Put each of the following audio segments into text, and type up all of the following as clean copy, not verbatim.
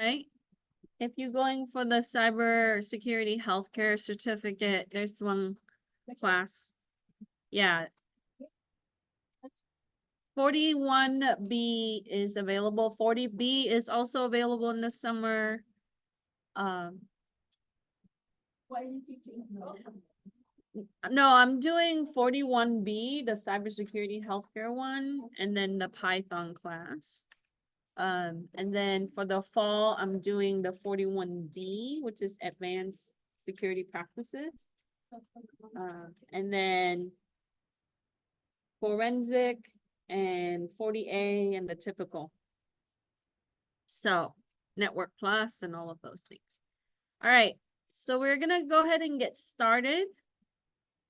right? If you're going for the cybersecurity healthcare certificate, there's one class. Yeah. 41B is available. 40B is also available in the summer. What are you teaching? No, I'm doing 41B, the cybersecurity healthcare one, and then the Python class. And then for the fall, I'm doing the 41D, which is advanced security practices. And then forensic and 40A and the typical. So network plus and all of those things. All right, so we're gonna go ahead and get started.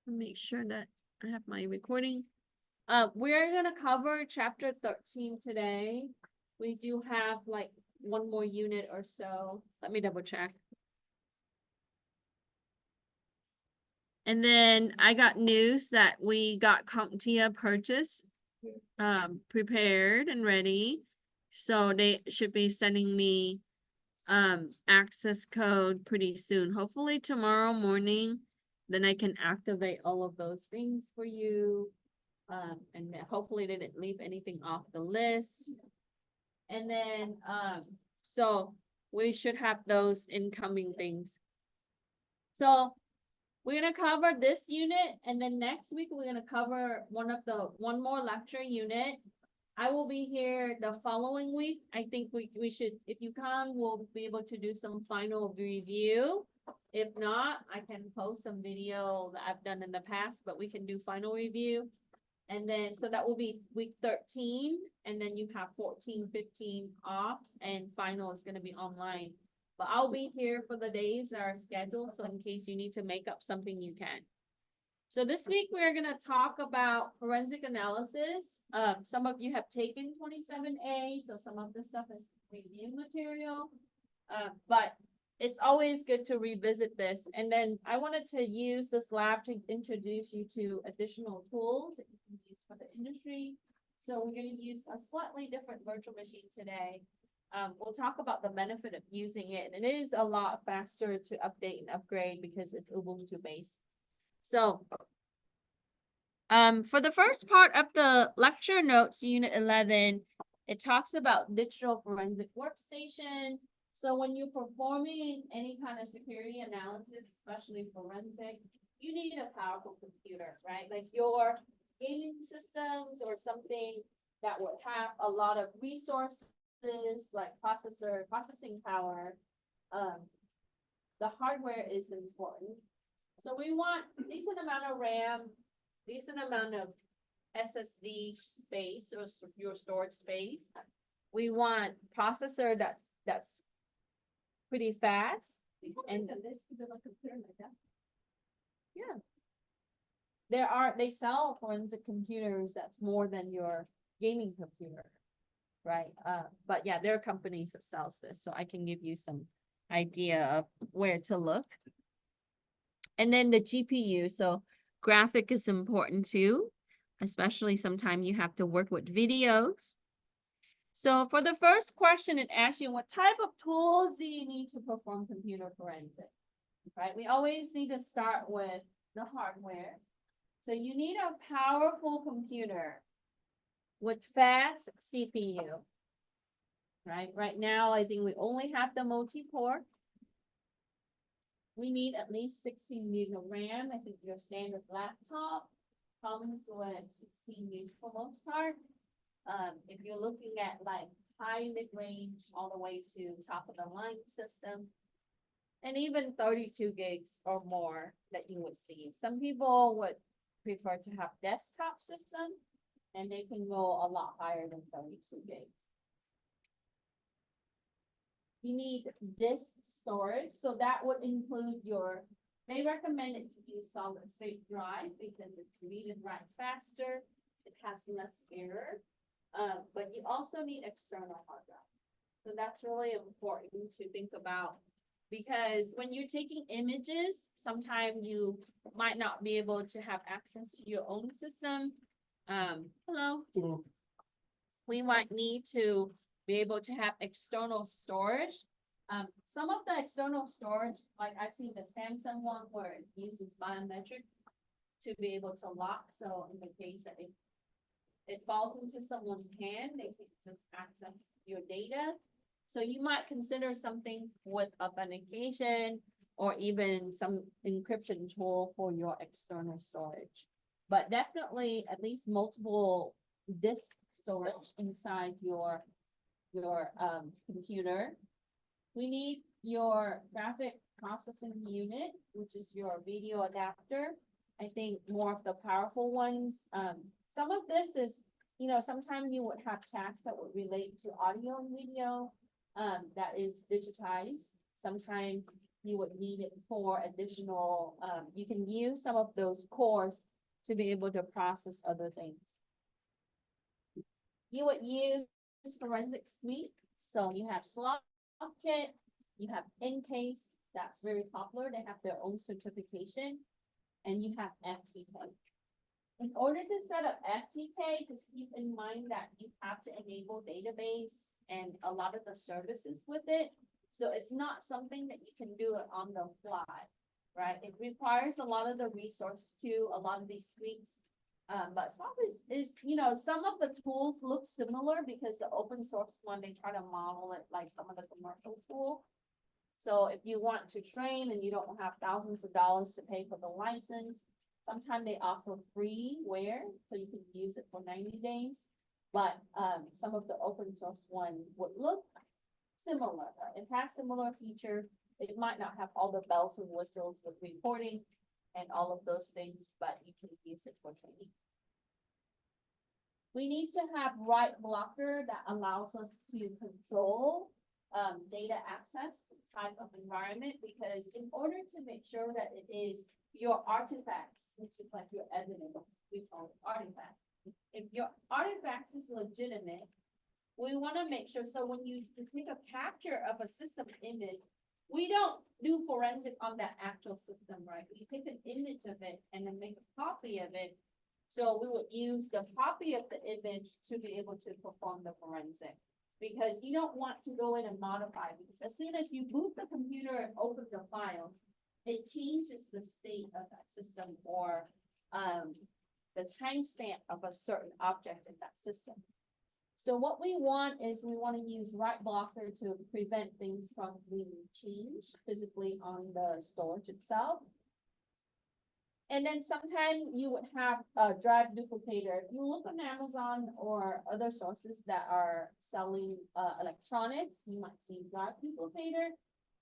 Make sure that I have my recording. We're gonna cover chapter 13 today. We do have like one more unit or so. Let me double check. And then I got news that we got CompTIA purchase prepared and ready. So they should be sending me access code pretty soon. Hopefully tomorrow morning. Then I can activate all of those things for you. And hopefully they didn't leave anything off the list. And then, so we should have those incoming things. So we're gonna cover this unit, and then next week we're gonna cover one more lecture unit. I will be here the following week. I think we should, if you come, we'll be able to do some final review. If not, I can post some video that I've done in the past, but we can do final review. And then, so that will be week 13, and then you have 14, 15 off, and final is gonna be online. But I'll be here for the days that are scheduled, so in case you need to make up something, you can. So this week, we're gonna talk about forensic analysis. Some of you have taken 27A, so some of this stuff is review material. But it's always good to revisit this. And then I wanted to use this lab to introduce you to additional tools that you can use for the industry. So we're going to use a slightly different virtual machine today. We'll talk about the benefit of using it. And it is a lot faster to update and upgrade because it's Ubuntu based. So for the first part of the lecture notes, unit 11, it talks about digital forensic workstation. So when you're performing any kind of security analysis, especially forensic, you need a powerful computer, right? Like your gaming systems or something that would have a lot of resources like processing power. The hardware is important. So we want decent amount of RAM, decent amount of SSD space or your storage space. We want processor that's pretty fast. And this to build a computer like that. Yeah. They sell forensic computers that's more than your gaming computer, right? But yeah, there are companies that sells this, so I can give you some idea of where to look. And then the GPU, so graphic is important too, especially sometimes you have to work with videos. So for the first question, it asks you, what type of tools do you need to perform computer forensic, right? We always need to start with the hardware. So you need a powerful computer with fast CPU, right? Right now, I think we only have the multi-core. We need at least 16 gig of RAM. I think your standard laptop comes with 16 gig for most part. If you're looking at like high mid-range all the way to top of the line system, and even 32 gigs or more that you would see. Some people would prefer to have desktop system, and they can go a lot higher than 32 gigs. You need disk storage, so that would include they recommend that you use solid state drive because it's read and write faster, it has less error, but you also need external hard drive. So that's really important to think about because when you're taking images, sometimes you might not be able to have access to your own system. Hello. We might need to be able to have external storage Some of the external storage, like I've seen the Samsung one where it uses biometric to be able to lock, so in the case that it falls into someone's hand, they can just access your data. So you might consider something with authentication or even some encryption tool for your external storage. But definitely at least multiple disk storage inside your computer. We need your graphic processing unit, which is your video adapter. I think more of the powerful ones. Some of this is, sometimes you would have tasks that would relate to audio and video, that is digitized. Sometimes you would need it for additional, you can use some of those cores to be able to process other things. You would use forensic suite. So you have slot kit, you have Encase, that's very popular. They have their own certification, and you have FTK. In order to set up FTK, just keep in mind that you have to enable database and a lot of the services with it. So it's not something that you can do it on the fly, right? It requires a lot of the resource to a lot of these suites. But some is, some of the tools look similar because the open source one, they try to model it like some of the commercial tool. So if you want to train and you don't have thousands of dollars to pay for the license, sometimes they offer freeware, so you can use it for 90 days. But some of the open source one would look similar. It has similar feature. It might not have all the bells and whistles with reporting and all of those things, but you can use it for training. We need to have write blocker that allows us to control data access type of environment, because in order to make sure that it is your artifacts, which is like your evidence, we call it artifacts. If your artifacts is legitimate, we want to make sure, so when you take a capture of a system image, we don't do forensic on that actual system, right? We take an image of it and then make a copy of it. So we would use the copy of the image to be able to perform the forensic. Because you don't want to go in and modify, because as soon as you boot the computer and open the files, it changes the state of that system or the timestamp of a certain object in that system. So what we want is we want to use write blocker to prevent things from being changed physically on the storage itself. And then sometimes you would have a drive duplicator. If you look on Amazon or other sources that are selling electronics, you might see drive duplicator.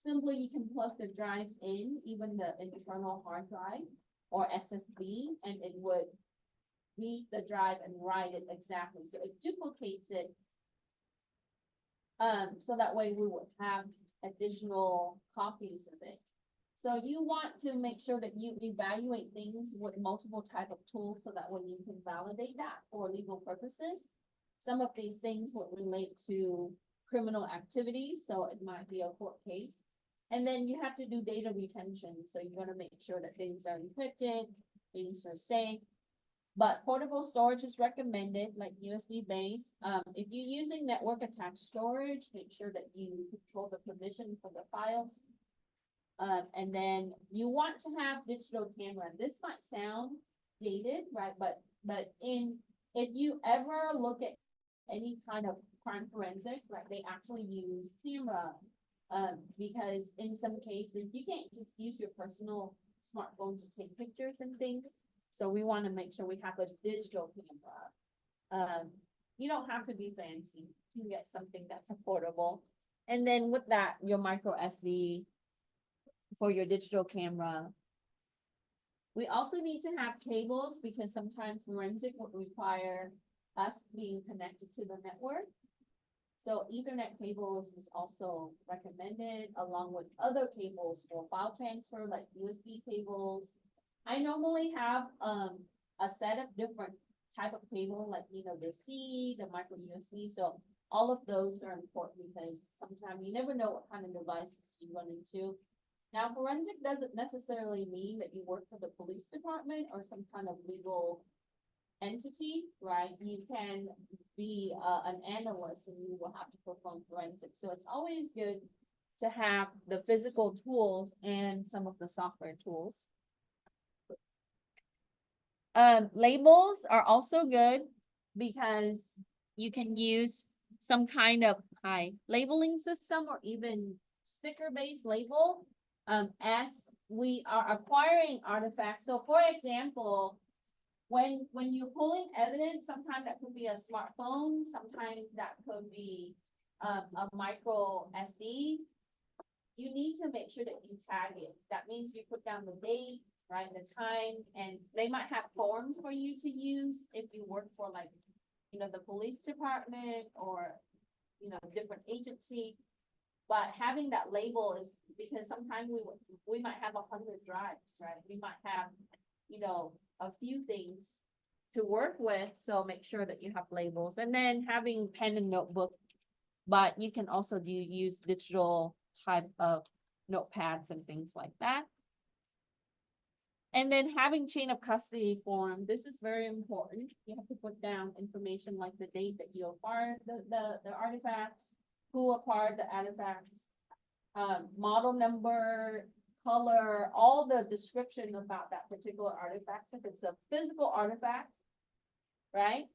Simply, you can plug the drives in, even the internal hard drive or SSD, and it would read the drive and write it exactly. So it duplicates it. So that way we would have additional copies of it. So you want to make sure that you evaluate things with multiple type of tools so that way you can validate that for legal purposes. Some of these things would relate to criminal activities, so it might be a court case. And then you have to do data retention. So you're going to make sure that things are encrypted, things are safe. But portable storage is recommended, like USB based. If you're using network attached storage, make sure that you control the permission for the files. And then you want to have digital camera. This might sound dated, right? But if you ever look at any kind of crime forensic, right, they actually use camera. Because in some cases you can't just use your personal smartphone to take pictures and things. So we want to make sure we have a digital camera. You don't have to be fancy. You can get something that's affordable. And then with that, your micro SD for your digital camera. We also need to have cables because sometimes forensic would require us being connected to the network. So Ethernet cables is also recommended along with other cables for file transfer like USB cables. I normally have a set of different type of cable like, the C, the micro USB. So all of those are important because sometimes you never know what kind of devices you run into. Now, forensic doesn't necessarily mean that you work for the police department or some kind of legal entity, right? You can be an analyst and you will have to perform forensic. So it's always good to have the physical tools and some of the software tools. Labels are also good because you can use some kind of labeling system or even sticker-based label as we are acquiring artifacts. So for example, when you're pulling evidence, sometimes that could be a smartphone, sometimes that could be a micro SD. You need to make sure that you tag it. That means you put down the date, right, the time, and they might have forms for you to use if you work for like, you know, the police department or, you know, different agency. But having that label is because sometimes we might have 100 drives, right? We might have, you know, a few things to work with. So make sure that you have labels, and then having pen and notebook, but you can also use digital type of notepads and things like that. And then having chain of custody form, this is very important. You have to put down information like the date that you acquired the artifacts, who acquired the artifacts, model number, color, all the description about that particular artifact. If it's a physical artifact, right?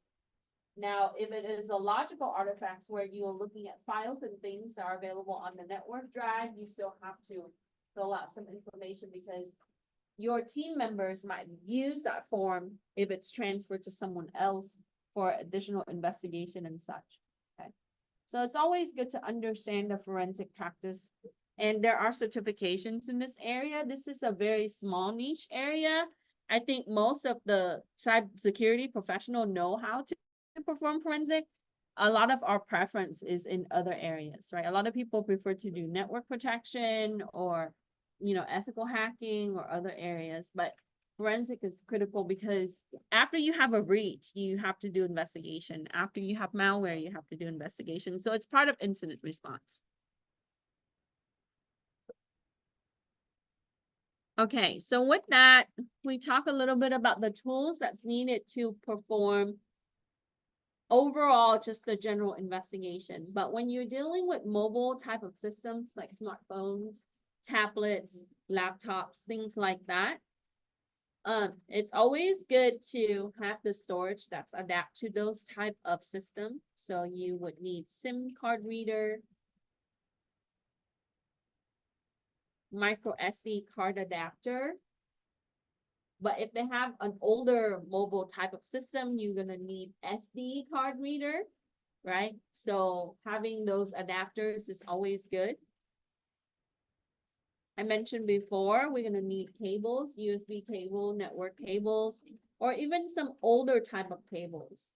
Now, if it is a logical artifacts where you are looking at files and things that are available on the network drive, you still have to fill out some information because your team members might use that form if it's transferred to someone else for additional investigation and such. Okay. So it's always good to understand the forensic practice. And there are certifications in this area. This is a very small niche area. I think most of the cybersecurity professionals know how to perform forensic. A lot of our preference is in other areas, right? A lot of people prefer to do network protection or, you know, ethical hacking or other areas, but forensic is critical because after you have a breach, you have to do investigation. After you have malware, you have to do investigation. So it's part of incident response. Okay, so with that, we talk a little bit about the tools that's needed to perform overall just the general investigation. But when you're dealing with mobile type of systems like smartphones, tablets, laptops, things like that, it's always good to have the storage that's adapt to those type of systems. So you would need SIM card reader, micro SD card adapter. But if they have an older mobile type of system, you're gonna need SD card reader, right? So having those adapters is always good. I mentioned before, we're gonna need cables, USB cable, network cables, or even some older type of cables.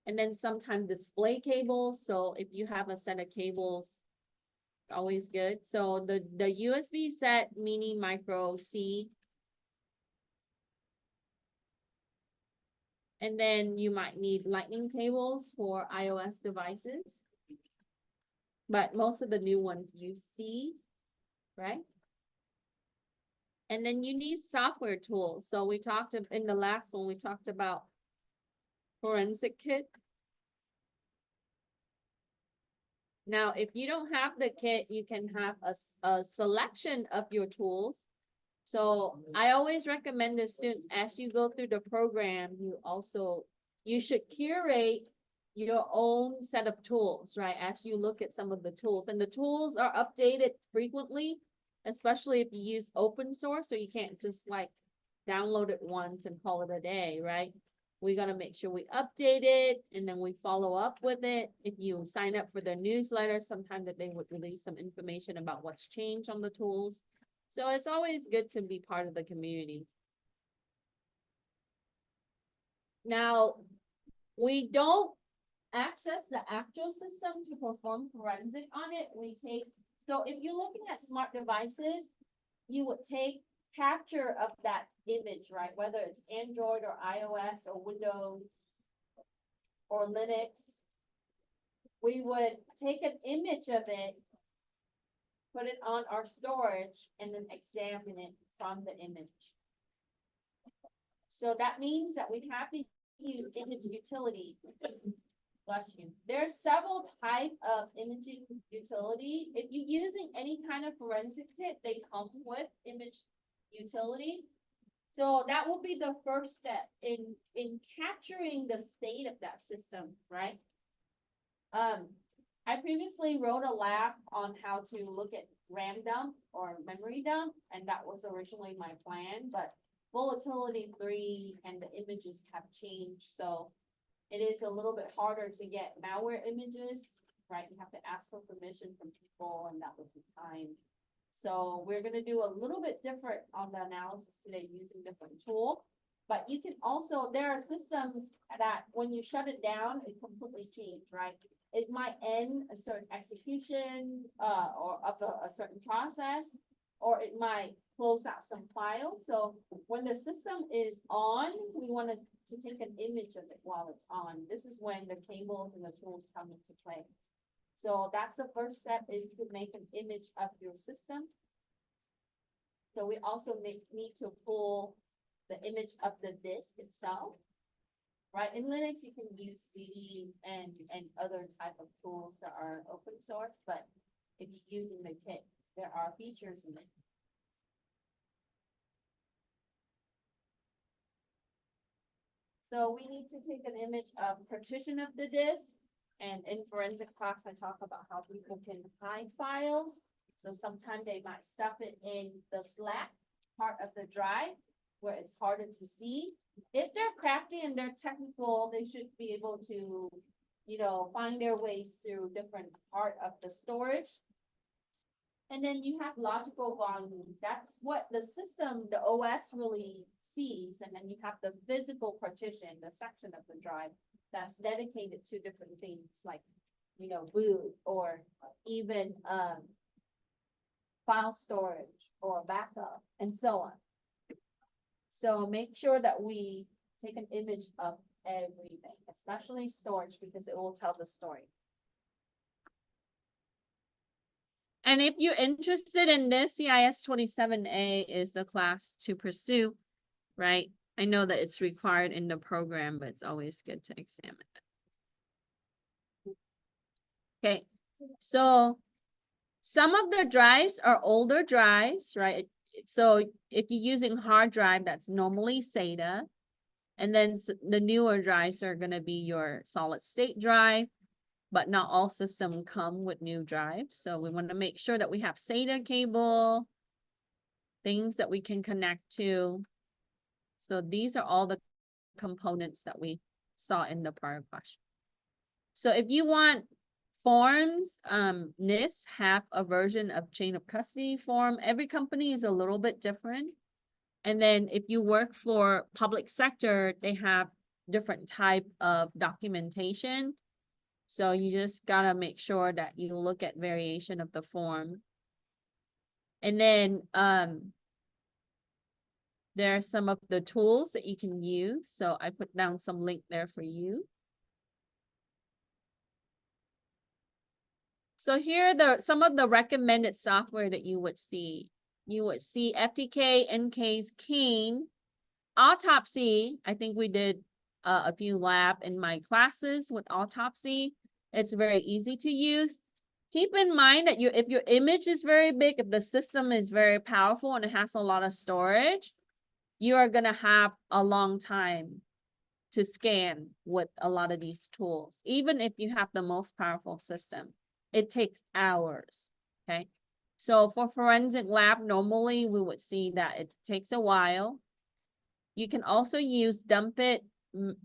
And then sometimes display cables. So if you have a set of cables, it's always good. So the USB set, mini, micro, C. And then you might need lightning cables for iOS devices. But most of the new ones use C, right? And then you need software tools. So we talked in the last one, we talked about forensic kit. Now, if you don't have the kit, you can have a selection of your tools. So I always recommend the students, as you go through the program, you should curate your own set of tools, right? As you look at some of the tools, and the tools are updated frequently, especially if you use open source, so you can't just like download it once and call it a day, right? We gotta make sure we update it and then we follow up with it. If you sign up for their newsletter, sometime that they would release some information about what's changed on the tools. So it's always good to be part of the community. Now, we don't access the actual system to perform forensic on it. So if you're looking at smart devices, you would take capture of that image, right? Whether it's Android or iOS or Windows or Linux. We would take an image of it, put it on our storage, and then examine it from the image. So that means that we have to use image utility Bless you. There are several type of imaging utility. If you're using any kind of forensic kit, they come with image utility. So that will be the first step in capturing the state of that system, right? I previously wrote a lab on how to look at RAM dump or memory dump, and that was originally my plan, but Volatility 3 and the images have changed, so it is a little bit harder to get malware images, right? You have to ask for permission from people, and that would take time. So we're gonna do a little bit different on the analysis today using different tool. But you can also, there are systems that when you shut it down, it completely changed, right? It might end a certain execution, or of a certain process, or it might close out some files. So when the system is on, we wanted to take an image of it while it's on. This is when the cables and the tools come into play. So that's the first step, is to make an image of your system. So we also need to pull the image of the disk itself. Right, in Linux, you can use DD and other type of tools that are open source, but if you're using the kit, there are features in it. So we need to take an image of partition of the disk, and in forensic class, I talk about how people can hide files. So sometimes they might stuff it in the slack part of the drive where it's harder to see. If they're crafty and they're technical, they should be able to, you know, find their ways through different part of the storage. And then you have logical volume. That's what the system, the OS really sees. And then you have the physical partition, the section of the drive that's dedicated to different things like, you know, boot or even file storage or backup and so on. So make sure that we take an image of everything, especially storage, because it will tell the story. And if you're interested in this, CIS41A is the class to pursue, right? I know that it's required in the program, but it's always good to examine it. Okay, so some of the drives are older drives, right? So if you're using hard drive, that's normally SATA. And then the newer drives are going to be your solid state drive, but not all systems come with new drives. So we want to make sure that we have SATA cable, things that we can connect to. So these are all the components that we saw in the prior question. So if you want forms, NIST have a version of chain of custody form. Every company is a little bit different. And then if you work for public sector, they have different type of documentation. So you just gotta make sure that you look at variation of the form. And then there are some of the tools that you can use. So I put down some link there for you. So here are some of the recommended software that you would see. You would see FTK, NK's, Kane, Autopsy. I think we did a few lab in my classes with Autopsy. It's very easy to use. Keep in mind that if your image is very big, if the system is very powerful and it has a lot of storage, you are gonna have a long time to scan with a lot of these tools. Even if you have the most powerful system, it takes hours, okay? So for forensic lab, normally we would see that it takes a while. You can also use dump it,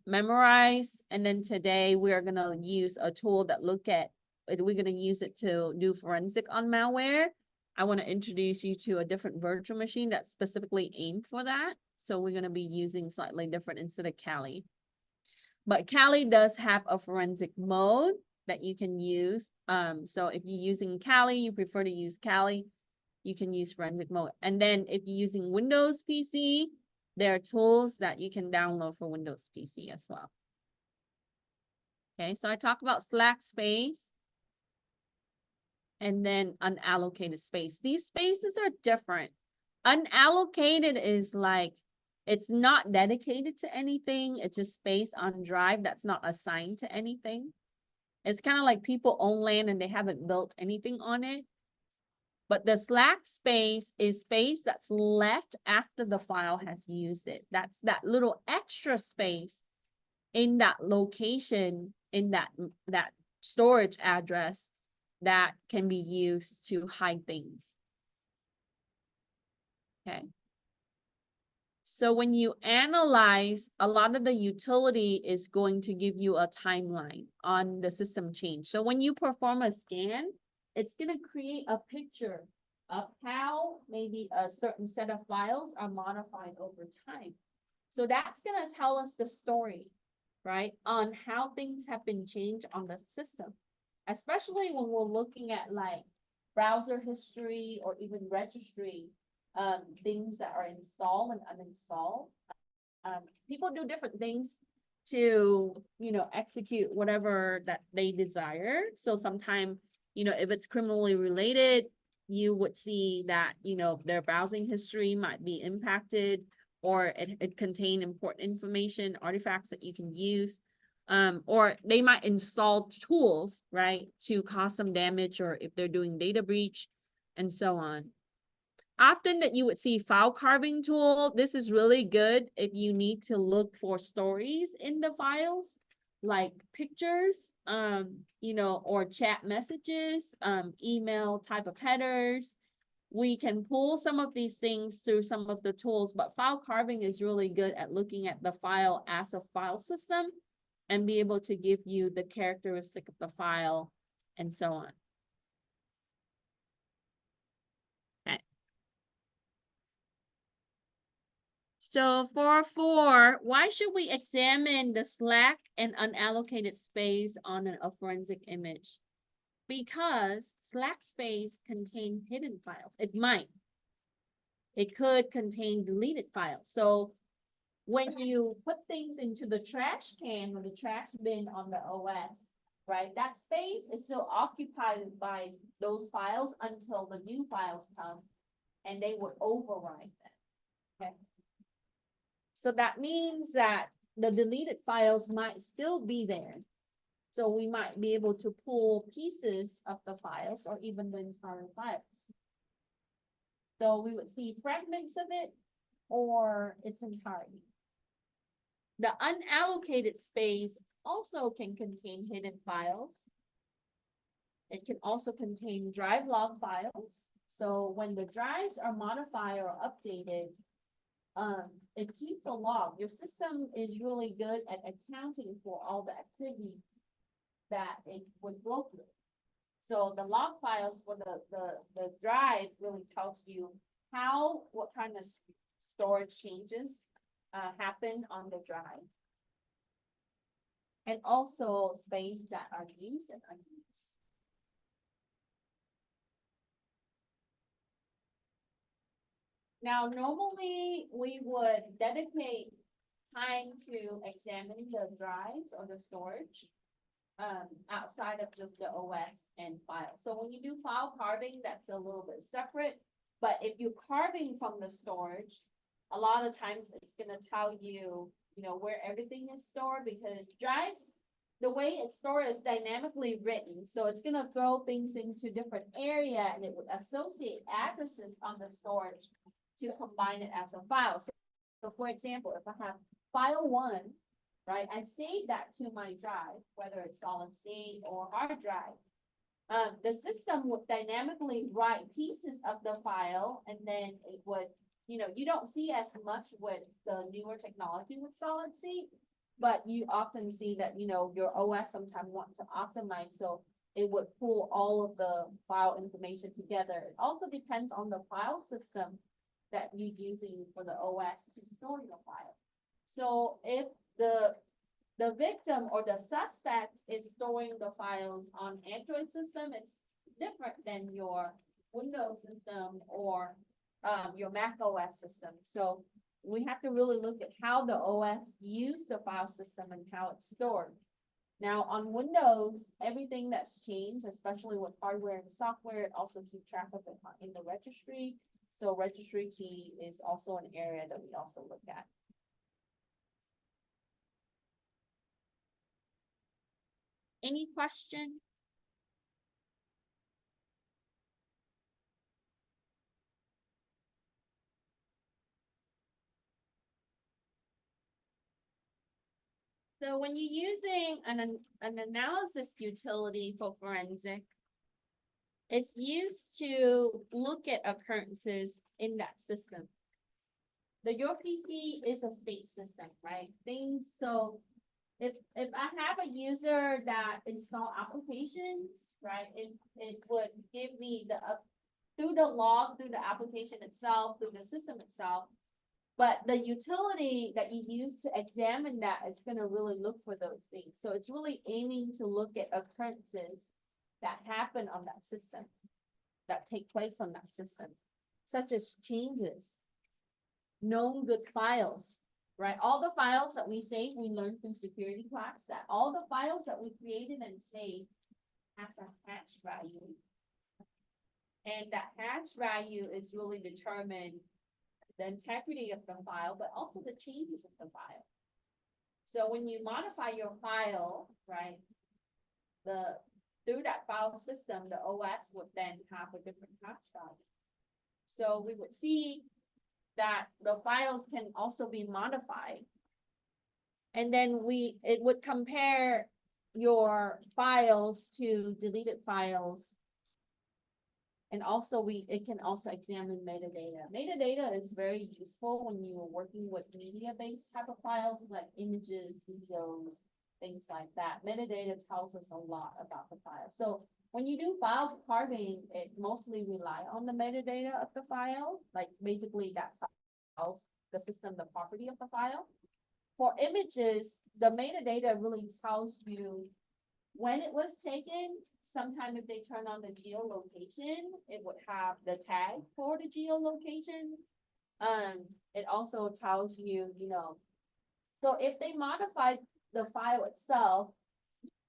memorize, and then today we are gonna use a tool that we're gonna use it to do forensic on malware. I wanna introduce you to a different virtual machine that's specifically aimed for that. So we're gonna be using slightly different instead of Kali. But Kali does have a forensic mode that you can use. So if you're using Kali, you prefer to use Kali, you can use forensic mode. And then if you're using Windows PC, there are tools that you can download for Windows PC as well. Okay, so I talk about slack space and then unallocated space. These spaces are different. Unallocated is like, it's not dedicated to anything. It's just space on drive that's not assigned to anything. It's kind of like people own land and they haven't built anything on it. But the slack space is space that's left after the file has used it. That's that little extra space in that location, in that storage address that can be used to hide things. Okay. So when you analyze, a lot of the utility is going to give you a timeline on the system change. So when you perform a scan, it's going to create a picture of how maybe a certain set of files are modified over time. So that's going to tell us the story, right, on how things have been changed on the system, especially when we're looking at like browser history or even registry, things that are installed and uninstalled. People do different things to, execute whatever that they desire. So sometimes, if it's criminally related, you would see that, their browsing history might be impacted, or it contain important information, artifacts that you can use. Or they might install tools, right, to cause some damage, or if they're doing data breach and so on. Often that you would see file carving tool. This is really good if you need to look for stories in the files, like pictures, or chat messages, email type of headers. We can pull some of these things through some of the tools, but file carving is really good at looking at the file as a file system and be able to give you the characteristic of the file and so on. So for 4, why should we examine the slack and unallocated space on a forensic image? Because slack space contain hidden files. It might. It could contain deleted files. So when you put things into the trash can or the trash bin on the OS, right, that space is still occupied by those files until the new files come, and they would override them. Okay. So that means that the deleted files might still be there. So we might be able to pull pieces of the files or even the entire files. So we would see fragments of it or its entirety. The unallocated space also can contain hidden files. It can also contain drive log files. So when the drives are modified or updated, it keeps a log. Your system is really good at accounting for all the activities that it would go through. So the log files for the drive really tells you what kind of storage changes happen on the drive. And also space that are used and unused. Now, normally we would dedicate time to examining the drives or the storage outside of just the OS and file. So when you do file carving, that's a little bit separate. But if you're carving from the storage, a lot of times it's going to tell you, where everything is stored, because drives, the way it's stored is dynamically written. So it's going to throw things into different area, and it would associate addresses on the storage to combine it as a file. So for example, if I have file 1, right, I save that to my drive, whether it's solid state or hard drive. The system would dynamically write pieces of the file, and then it would, you don't see as much with the newer technology with solid state, but you often see that, your OS sometimes wants to optimize, so it would pull all of the file information together. It also depends on the file system that you're using for the OS to store your file. So if the victim or the suspect is storing the files on Android system, it's different than your Windows system or your Mac OS system. So we have to really look at how the OS use the file system and how it's stored. Now on Windows, everything that's changed, especially with hardware and software, it also keep track of it in the registry. So registry key is also an area that we also look at. Any question? So when you're using an analysis utility for forensic, it's used to look at occurrences in that system. Your PC is a state system, right? So if I have a user that install applications, right, it would give me through the log, through the application itself, through the system itself. But the utility that you use to examine that is gonna really look for those things. So it's really aiming to look at occurrences that happen on that system, that take place on that system, such as changes, known good files, right? All the files that we save, we learned through security class that all the files that we created and saved has a hash value. And that hash value is really determined the integrity of the file, but also the changes of the file. So when you modify your file, right, through that file system, the OS would then have a different hash value. So we would see that the files can also be modified. And then it would compare your files to deleted files. And also it can also examine metadata. Metadata is very useful when you are working with media-based type of files like images, videos, things like that. Metadata tells us a lot about the file. So when you do file carving, it mostly rely on the metadata of the file. Like basically that tells the system the property of the file. For images, the metadata really tells you when it was taken. Sometime if they turn on the geolocation, it would have the tag for the geolocation. It also tells you, so if they modified the file itself,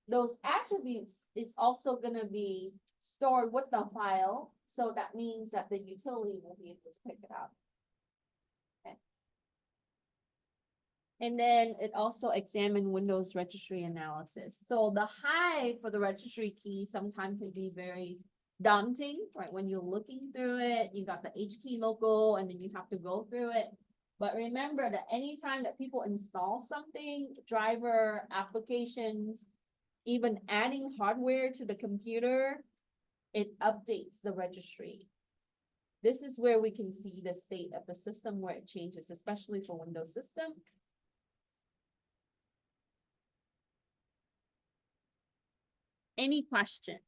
those attributes is also gonna be stored with the file. So that means that the utility will be able to pick it up. Okay. And then it also examined Windows registry analysis. So the high for the registry key sometimes can be very daunting, right? When you're looking through it, you got the H key logo and then you have to go through it. But remember that anytime that people install something, driver, applications, even adding hardware to the computer, it updates the registry. This is where we can see the state of the system where it changes, especially for Windows system. Any question?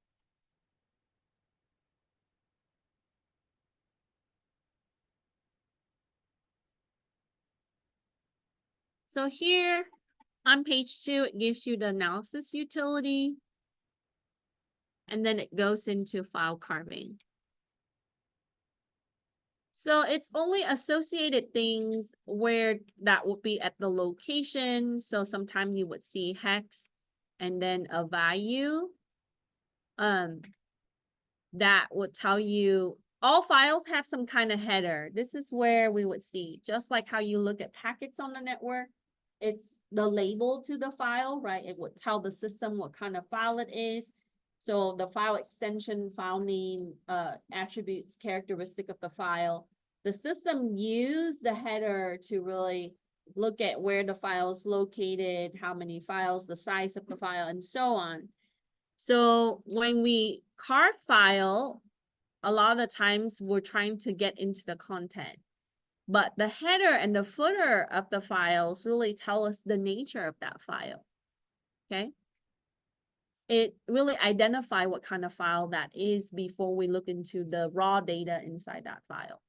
So here on page 2, it gives you the analysis utility. And then it goes into file carving. So it's only associated things where that would be at the location. So sometimes you would see hex and then a value. That would tell you all files have some kind of header. This is where we would see, just like how you look at packets on the network, it's the label to the file, right? It would tell the system what kind of file it is. So the file extension, file name, attributes, characteristic of the file. The system used the header to really look at where the file is located, how many files, the size of the file, and so on. So when we carve file, a lot of the times we're trying to get into the content. But the header and the footer of the files really tell us the nature of that file. Okay? It really identify what kind of file that is before we look into the raw data inside that file.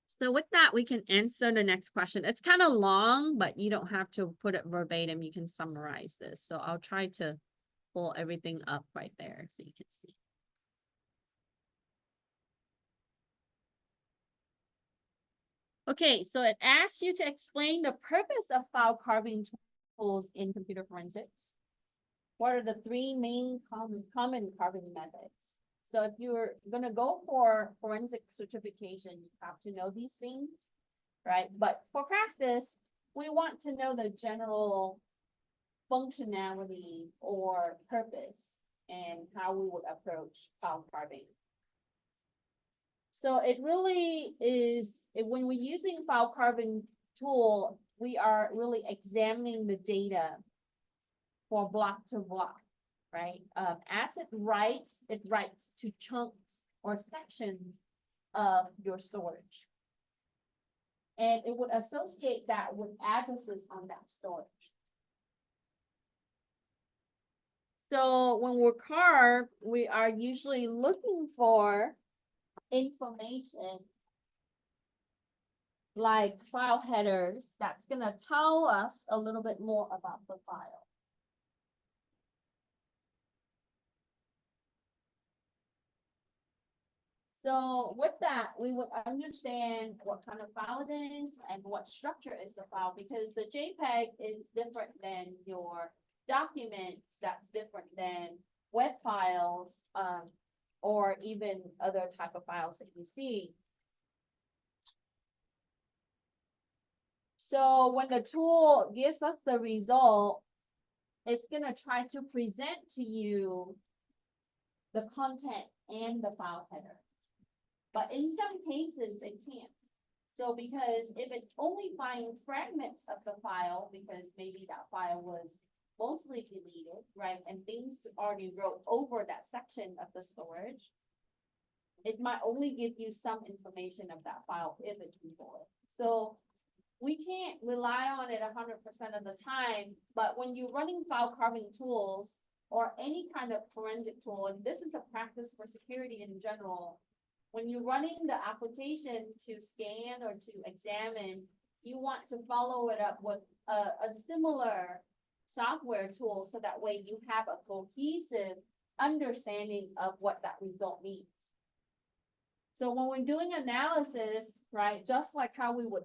So with that, we can answer the next question. It's kind of long, but you don't have to put it verbatim. You can summarize this. So I'll try to pull everything up right there so you can see. Okay, so it asks you to explain the purpose of file carving tools in computer forensics. What are the 3 main common carving methods? So if you're gonna go for forensic certification, you have to know these things, right? But for practice, we want to know the general functionality or purpose and how we would approach file carving. So it really is, when we're using file carving tool, we are really examining the data for block to block, right? As it writes to chunks or sections of your storage. And it would associate that with addresses on that storage. So when we're carved, we are usually looking for information like file headers that's gonna tell us a little bit more about the file. So with that, we would understand what kind of file it is and what structure is the file, because the JPEG is different than your documents, that's different than web files, or even other type of files that you see. So when the tool gives us the result, it's gonna try to present to you the content and the file header. But in some cases, they can't. So because if it's only finding fragments of the file, because maybe that file was mostly deleted, right? And things already wrote over that section of the storage, it might only give you some information of that file if it's removed. So we can't rely on it 100% of the time, but when you're running file carving tools or any kind of forensic tool, and this is a practice for security in general, when you're running the application to scan or to examine, you want to follow it up with a similar software tool, so that way you have a cohesive understanding of what that result means. So when we're doing analysis, right, just like how we would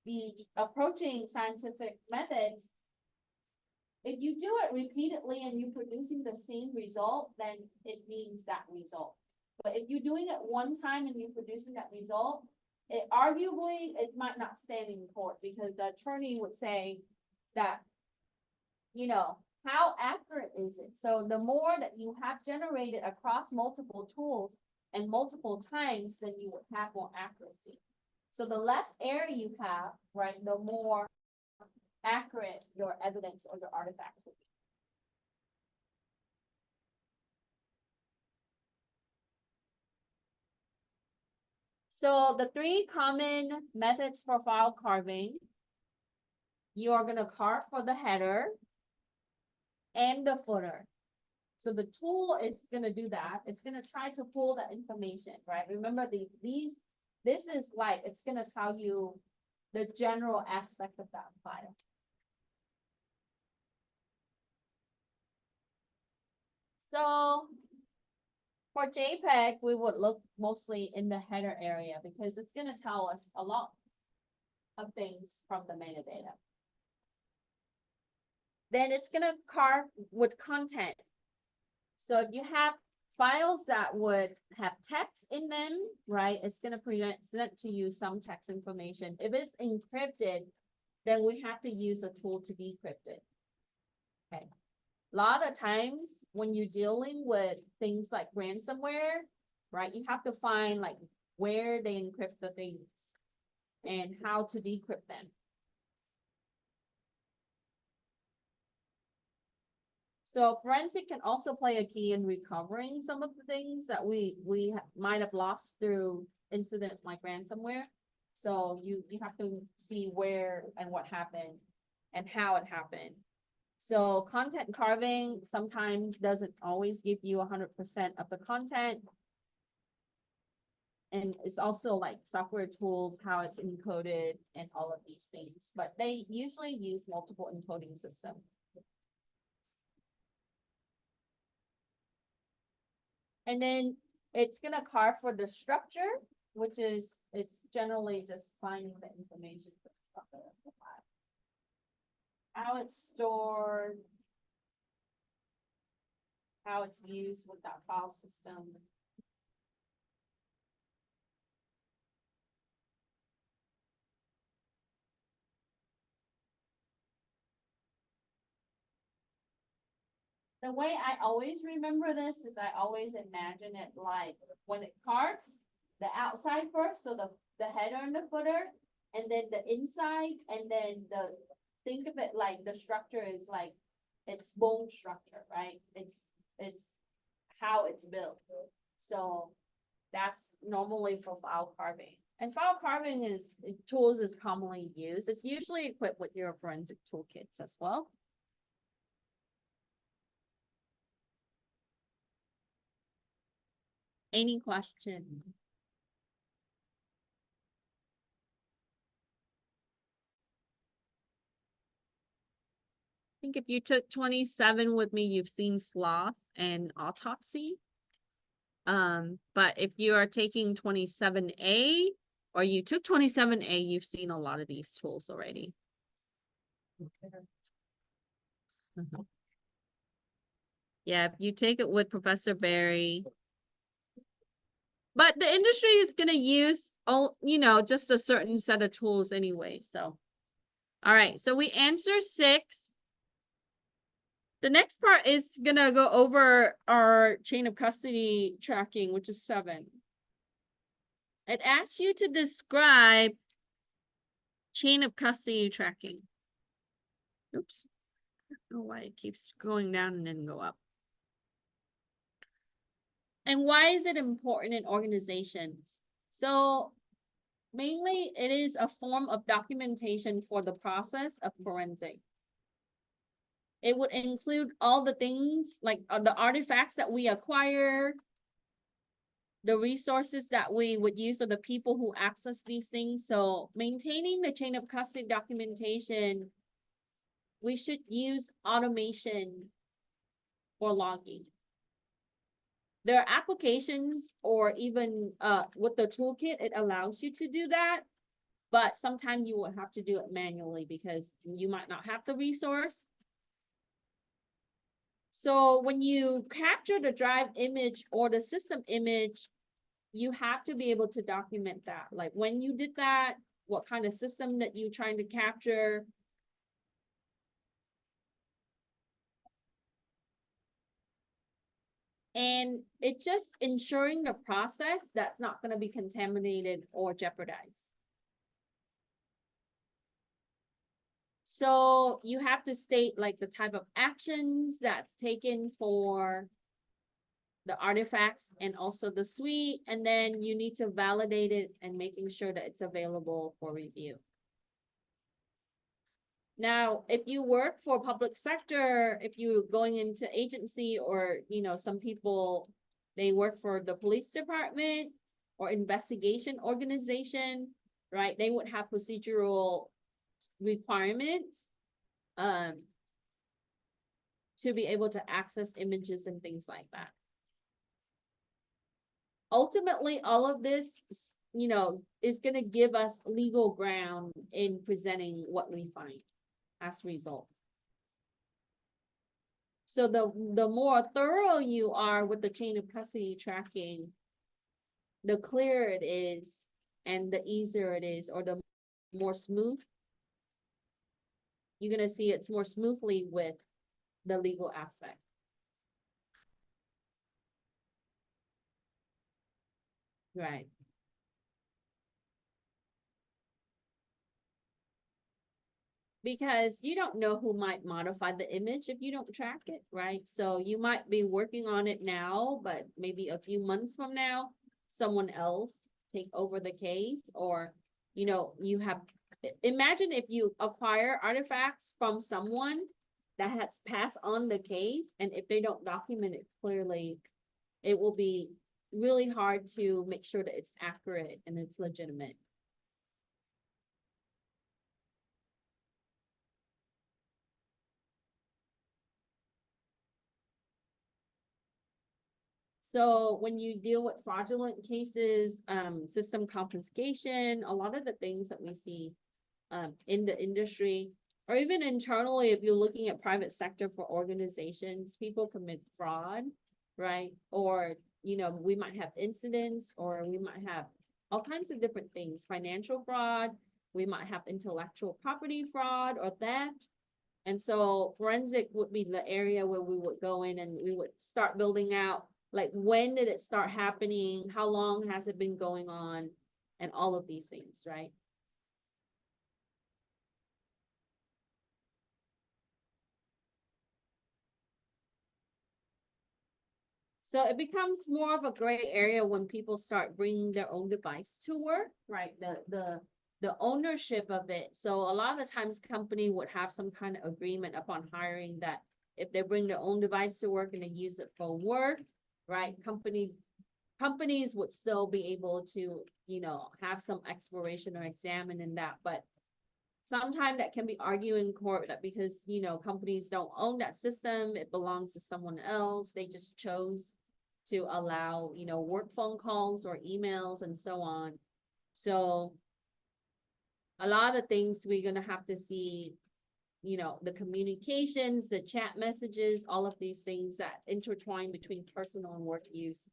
be approaching scientific methods, if you do it repeatedly and you're producing the same result, then it means that result. But if you're doing it one time and you're producing that result, it arguably, it might not stand in court, because the attorney would say that, you know, how accurate is it? So the more that you have generated across multiple tools and multiple times, then you would have more accuracy. So the less error you have, right, the more accurate your evidence or your artifacts will be. So the three common methods for file carving, you are gonna carve for the header and the footer. So the tool is gonna do that. It's gonna try to pull the information, right? Remember this is like, it's gonna tell you the general aspect of that file. So for JPEG, we would look mostly in the header area, because it's gonna tell us a lot of things from the metadata. Then it's gonna carve with content. So if you have files that would have text in them, right, it's gonna present to you some text information. If it's encrypted, then we have to use a tool to decrypt it. Okay. A lot of times when you're dealing with things like ransomware, right, you have to find like where they encrypt the things and how to decrypt them. So forensic can also play a key in recovering some of the things that we might have lost through incidents like ransomware. So you have to see where and what happened and how it happened. So content carving sometimes doesn't always give you 100% of the content. And it's also like software tools, how it's encoded and all of these things, but they usually use multiple encoding systems. And then it's gonna carve for the structure, which is, it's generally just finding the information for the structure of the file. How it's stored. how it's used with that file system. The way I always remember this is I always imagine it like when it carts, the outside first, so the header and the footer, and then the inside, and then think of it like the structure is like, it's bone structure, right? It's how it's built. So that's normally for file carving. And file carving tools is commonly used. It's usually equipped with your forensic toolkits as well. Any question? I think if you took 27 with me, you've seen sloth and autopsy. But if you are taking 27A or you took 27A, you've seen a lot of these tools already. Mhm. Yeah, if you take it with Professor Barry. But the industry is gonna use just a certain set of tools anyway, so. All right, so we answer 6. The next part is gonna go over our chain of custody tracking, which is 7. It asks you to describe chain of custody tracking. Oops. I don't know why it keeps going down and then go up. And why is it important in organizations? So mainly it is a form of documentation for the process of forensic. It would include all the things like the artifacts that we acquire, the resources that we would use, or the people who access these things. So maintaining the chain of custody documentation, we should use automation for logging. There are applications or even with the toolkit, it allows you to do that. But sometimes you will have to do it manually because you might not have the resource. So when you capture the drive image or the system image, you have to be able to document that. Like when you did that, what kind of system that you're trying to capture. And it's just ensuring the process that's not going to be contaminated or jeopardized. So you have to state like the type of actions that's taken for the artifacts and also the suite, and then you need to validate it and making sure that it's available for review. Now, if you work for public sector, if you're going into agency or, some people, they work for the police department or investigation organization, right? They would have procedural requirements to be able to access images and things like that. Ultimately, all of this, is going to give us legal ground in presenting what we find as a result. So the more thorough you are with the chain of custody tracking, the clearer it is and the easier it is, or the more smooth. You're going to see it's more smoothly with the legal aspect. Right. Because you don't know who might modify the image if you don't track it, right? So you might be working on it now, but maybe a few months from now, someone else take over the case, or, you have, imagine if you acquire artifacts from someone that has passed on the case, and if they don't document it clearly, it will be really hard to make sure that it's accurate and it's legitimate. So when you deal with fraudulent cases, system confiscation, a lot of the things that we see in the industry, or even internally, if you're looking at private sector for organizations, people commit fraud, right? Or, we might have incidents, or we might have all kinds of different things, financial fraud, we might have intellectual property fraud or theft. And so forensic would be the area where we would go in and we would start building out, like, when did it start happening? How long has it been going on? And all of these things, right? So it becomes more of a gray area when people start bringing their own device to work, right? The ownership of it. So a lot of the times company would have some kind of agreement upon hiring that if they bring their own device to work and they use it for work, right? Companies would still be able to, have some exploration or examine in that, but sometimes that can be argued in court that because, companies don't own that system, it belongs to someone else. They just chose to allow, work phone calls or emails and so on. So a lot of things we're gonna have to see, the communications, the chat messages, all of these things that intertwine between personal and work use.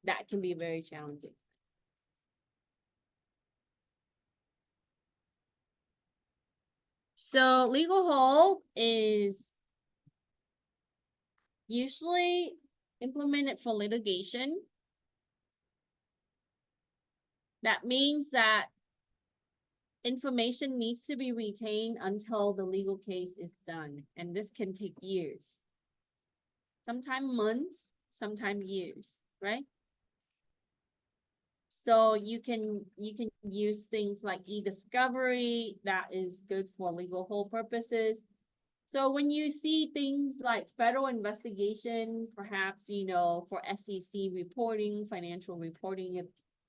That can be very challenging. So legal hold is usually implemented for litigation. That means that information needs to be retained until the legal case is done, and this can take years. Sometimes months, sometimes years, right? So you can use things like e-discovery that is good for legal hold purposes. So when you see things like federal investigation, perhaps, for SEC reporting, financial reporting,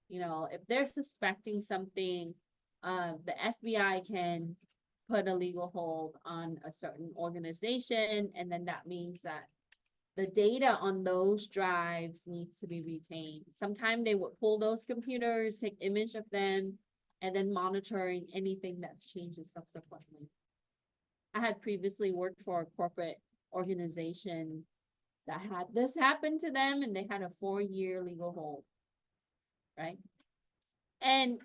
if they're suspecting something, the FBI can put a legal hold on a certain organization, and then that means that the data on those drives needs to be retained. Sometimes they would pull those computers, take image of them, and then monitoring anything that changes subsequently. I had previously worked for a corporate organization that had this happen to them, and they had a 4-year legal hold, right? And,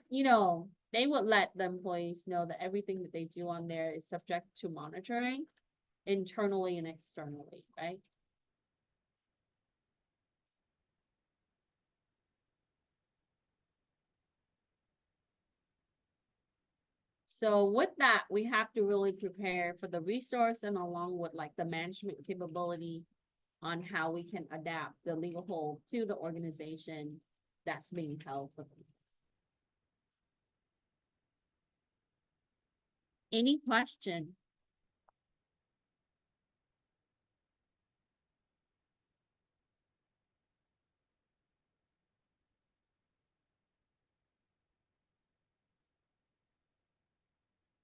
they would let the employees know that everything that they do on there is subject to monitoring internally and externally, right? So with that, we have to really prepare for the resource and along with like the management capability on how we can adapt the legal hold to the organization that's being held for them. Any question?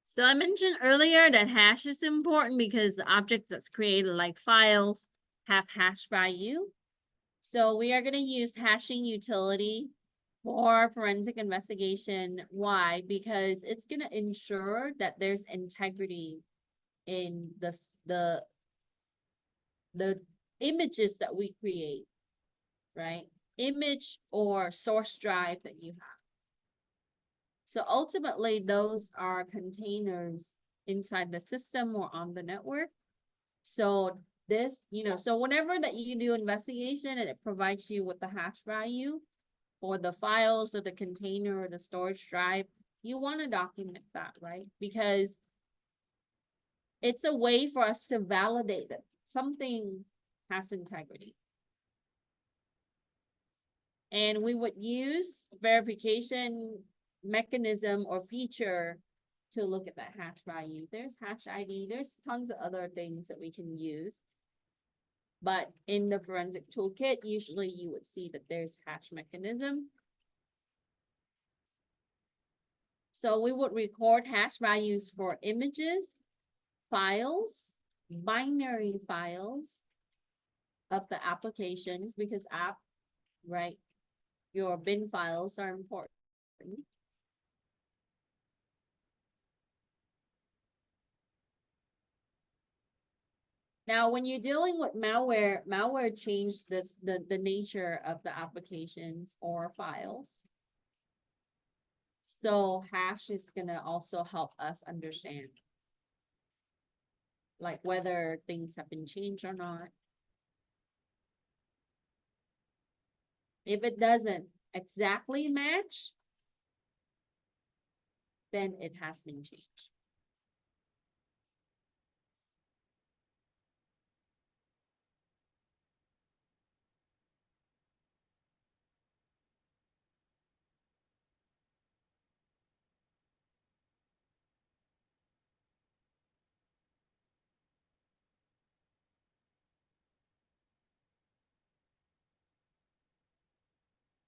So I mentioned earlier that hash is important because the object that's created, like files, have hash value. So we are going to use hashing utility for forensic investigation. Why? Because it's going to ensure that there's integrity in the images that we create, right? Image or source drive that you have. So ultimately, those are containers inside the system or on the network. So this, so whenever that you do investigation and it provides you with the hash value for the files or the container or the storage drive, you want to document that, right? Because it's a way for us to validate that something has integrity. And we would use verification mechanism or feature to look at that hash value. There's hash ID, there's tons of other things that we can use. But in the forensic toolkit, usually you would see that there's hash mechanism. So we would record hash values for images, files, binary files of the applications, because right, your bin files are important. Now, when you're dealing with malware changed the nature of the applications or files. So hash is gonna also help us understand. Like whether things have been changed or not. If it doesn't exactly match, then it has been changed.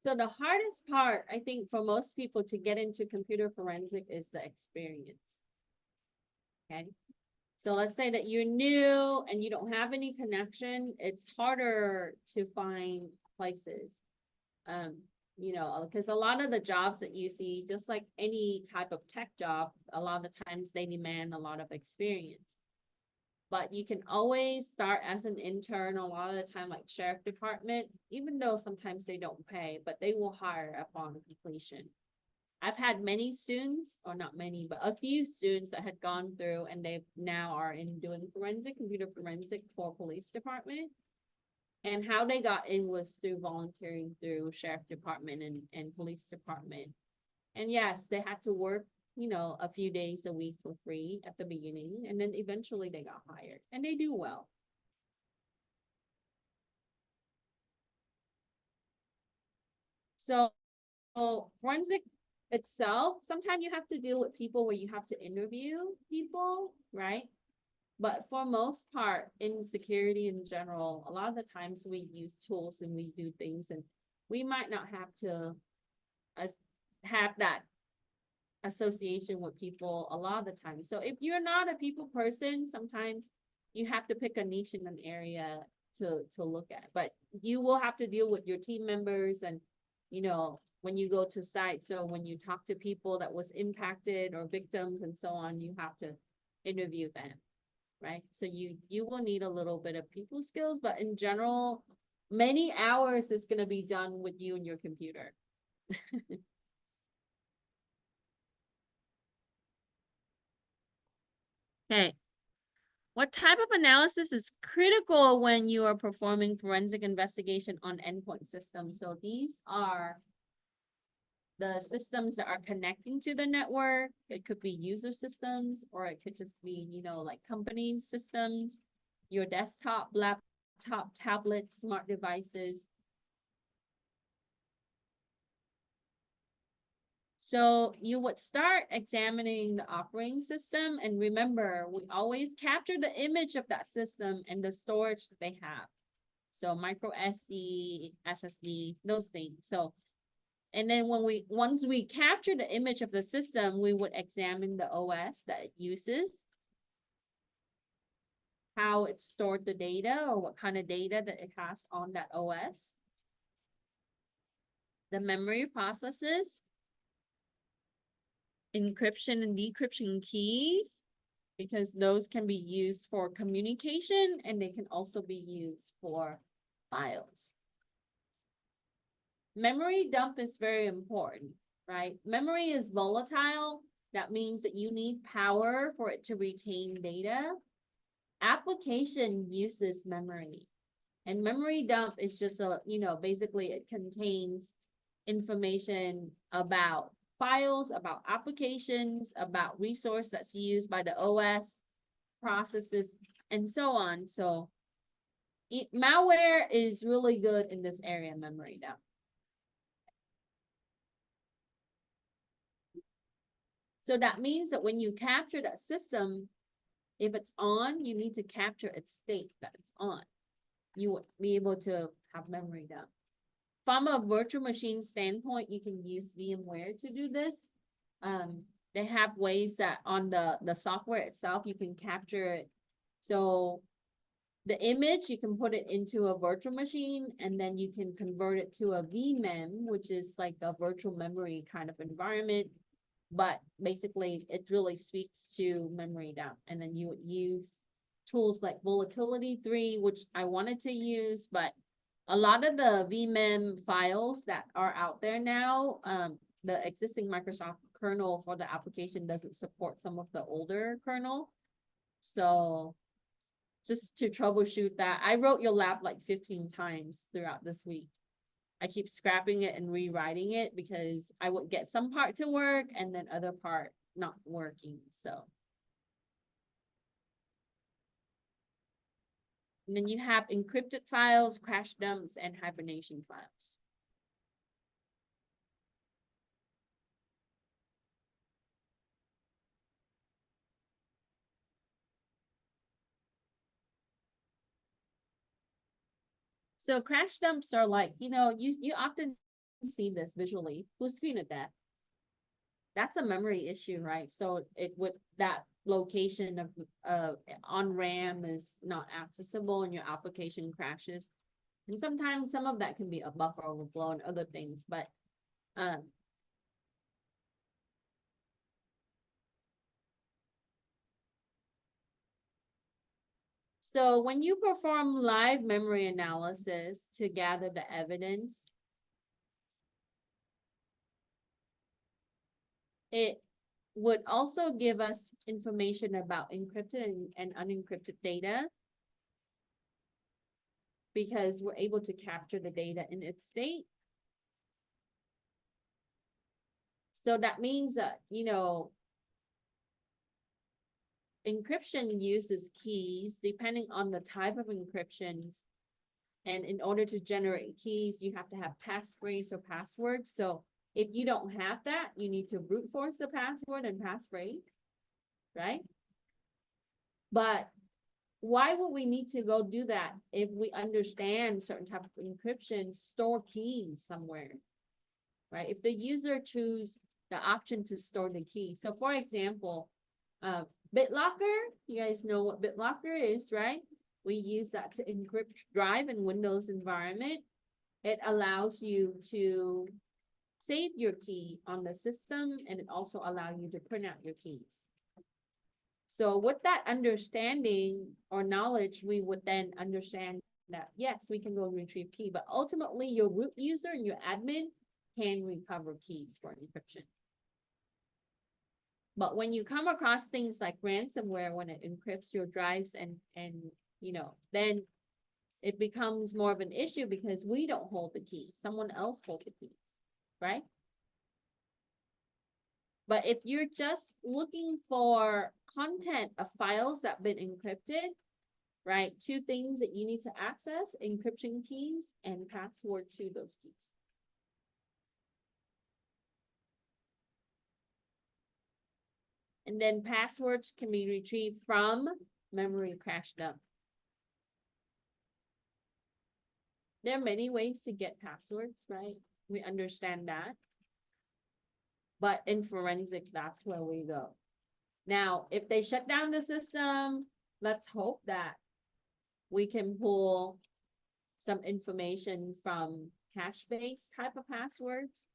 So the hardest part, I think, for most people to get into computer forensic is the experience. Okay, so let's say that you're new and you don't have any connection, it's harder to find places. You know, because a lot of the jobs that you see, just like any type of tech job, a lot of the times they demand a lot of experience. But you can always start as an intern, a lot of the time, like sheriff department, even though sometimes they don't pay, but they will hire upon completion. I've had many students, or not many, but a few students that had gone through and they now are in doing computer forensic for police department. And how they got in was through volunteering through sheriff department and police department. And yes, they had to work, you know, a few days a week for free at the beginning, and then eventually they got hired, and they do well. So forensic itself, sometimes you have to deal with people where you have to interview people, right? But for most part, in security in general, a lot of the times we use tools and we do things, and we might not have to have that association with people a lot of the time. So if you're not a people person, sometimes you have to pick a niche in an area to look at. But you will have to deal with your team members and, you know, when you go to sites, so when you talk to people that was impacted or victims and so on, you have to interview them, right? So you will need a little bit of people skills, but in general, many hours is going to be done with you and your computer. Okay. What type of analysis is critical when you are performing forensic investigation on endpoint systems? So these are the systems that are connecting to the network. It could be user systems, or it could just be, you know, like company systems, your desktop, laptop, tablet, smart devices. So you would start examining the operating system, and remember, we always capture the image of that system and the storage that they have. So micro SD, SSD, those things. So, and then once we capture the image of the system, we would examine the OS that it uses, how it stored the data or what kind of data that it has on that OS, the memory processes, encryption and decryption keys, because those can be used for communication and they can also be used for files. Memory dump is very important, right? Memory is volatile. That means that you need power for it to retain data. Application uses memory, and memory dump is just a, you know, basically it contains information about files, about applications, about resource that's used by the OS, processes, and so on. So malware is really good in this area, memory dump. So that means that when you capture that system, if it's on, you need to capture its state that it's on. You would be able to have memory dump. From a virtual machine standpoint, you can use VMware to do this. They have ways that on the software itself, you can capture it. So the image, you can put it into a virtual machine, and then you can convert it to a VMem, which is like a virtual memory kind of environment. But basically, it really speaks to memory dump, and then you would use tools like Volatility 3, which I wanted to use, but a lot of the VMem files that are out there now, the existing Microsoft kernel for the application doesn't support some of the older kernel. So just to troubleshoot that, I wrote your lab like 15 times throughout this week. I keep scrapping it and rewriting it because I would get some part to work and then other part not working, so. And then you have encrypted files, crash dumps, and hibernation files. So crash dumps are like, you often see this visually. Who's screen at that? That's a memory issue, right? So it would, that location of on RAM is not accessible and your application crashes. And sometimes some of that can be a buffer overflow and other things, but so when you perform live memory analysis to gather the evidence, it would also give us information about encrypted and unencrypted data, because we're able to capture the data in its state. So that means that, encryption uses keys depending on the type of encryptions. And in order to generate keys, you have to have passphrase or password. So if you don't have that, you need to brute force the password and passphrase, right? But why would we need to go do that if we understand certain type of encryption, store keys somewhere, right? If the user choose the option to store the key. So for example, BitLocker, you guys know what BitLocker is, right? We use that to encrypt drive in Windows environment. It allows you to save your key on the system, and it also allows you to print out your keys. So with that understanding or knowledge, we would then understand that, yes, we can go retrieve key, but ultimately your root user and your admin can recover keys for encryption. But when you come across things like ransomware, when it encrypts your drives and then it becomes more of an issue because we don't hold the keys. Someone else holds the keys, right? But if you're just looking for content of files that have been encrypted, right? Two things that you need to access: encryption keys and password to those keys. And then passwords can be retrieved from memory crash dump. There are many ways to get passwords, right? We understand that. But in forensic, that's where we go. Now, if they shut down the system, let's hope that we can pull some information from hash-based type of passwords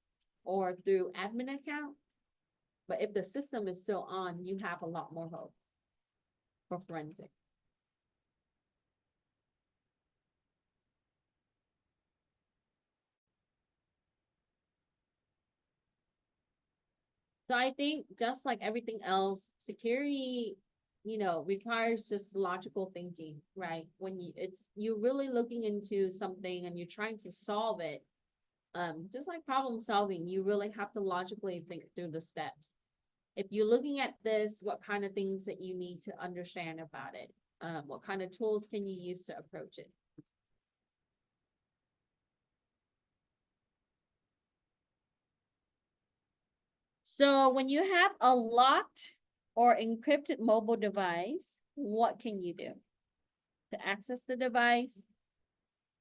or through admin account. But if the system is still on, you have a lot more hope for forensic. So I think just like everything else, security, requires just logical thinking, right? When you're really looking into something and you're trying to solve it, just like problem solving, you really have to logically think through the steps. If you're looking at this, what kind of things that you need to understand about it? What kind of tools can you use to approach it? So when you have a locked or encrypted mobile device, what can you do to access the device?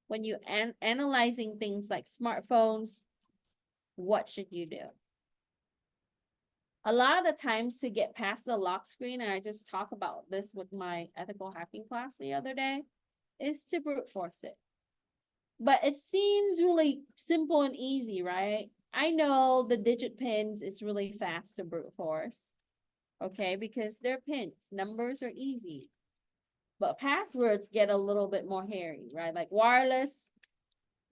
When you analyzing things like smartphones, what should you do? A lot of the times to get past the lock screen, and I just talked about this with my ethical hacking class the other day, is to brute force it. But it seems really simple and easy, right? I know the digit pins is really fast to brute force, okay? Because they're pins, numbers are easy. But passwords get a little bit more hairy, right? Like wireless,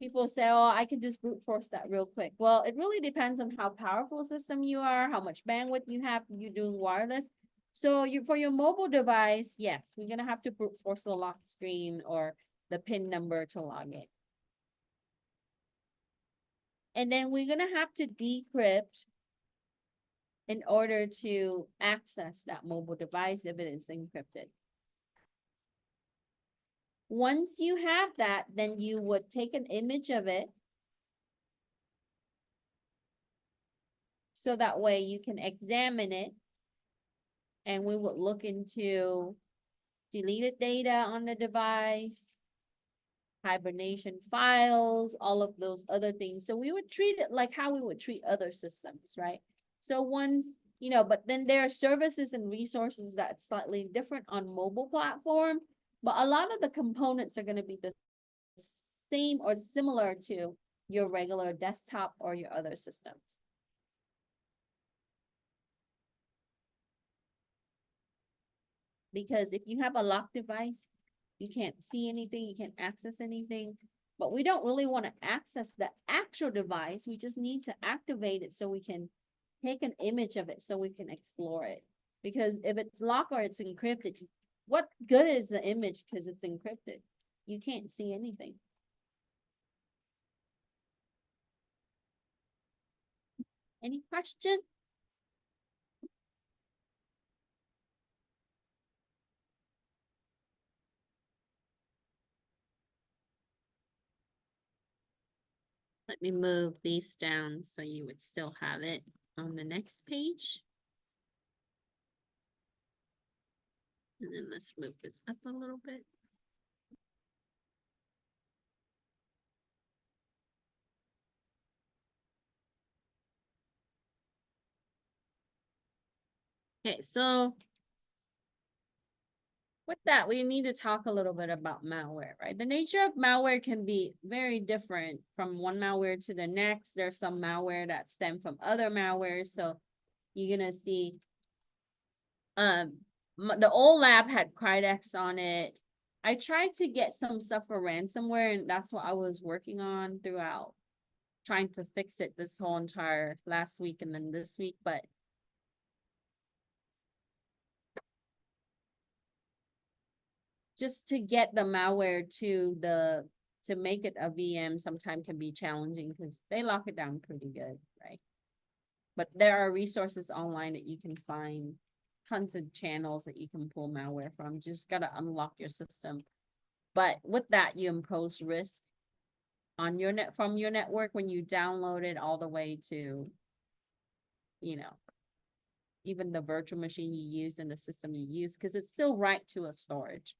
people say, oh, I can just brute force that real quick. Well, it really depends on how powerful system you are, how much bandwidth you have, you doing wireless. So for your mobile device, yes, we're gonna have to brute force the lock screen or the PIN number to log in. And then we're gonna have to decrypt in order to access that mobile device if it is encrypted. Once you have that, then you would take an image of it. So that way you can examine it. And we would look into deleted data on the device, hibernation files, all of those other things. So we would treat it like how we would treat other systems, right? So once, but then there are services and resources that's slightly different on mobile platform, but a lot of the components are going to be the same or similar to your regular desktop or your other systems. Because if you have a locked device, you can't see anything, you can't access anything. But we don't really want to access the actual device. We just need to activate it so we can take an image of it so we can explore it. Because if it's locked or it's encrypted, what good is the image because it's encrypted? You can't see anything. Any question? Let me move these down so you would still have it on the next page. And then let's move this up a little bit. Okay, so with that, we need to talk a little bit about malware, right? The nature of malware can be very different from one malware to the next. There's some malware that stem from other malware. So you're gonna see, the old lab had Cridex on it. I tried to get some stuff for ransomware, and that's what I was working on throughout, trying to fix it this whole entire last week and then this week, but just to get the malware to make it a VM sometimes can be challenging because they lock it down pretty good, right? But there are resources online that you can find, tons of channels that you can pull malware from. Just gotta unlock your system. But with that, you impose risk on your from your network when you download it all the way to, even the virtual machine you use and the system you use, because it's still right to a storage.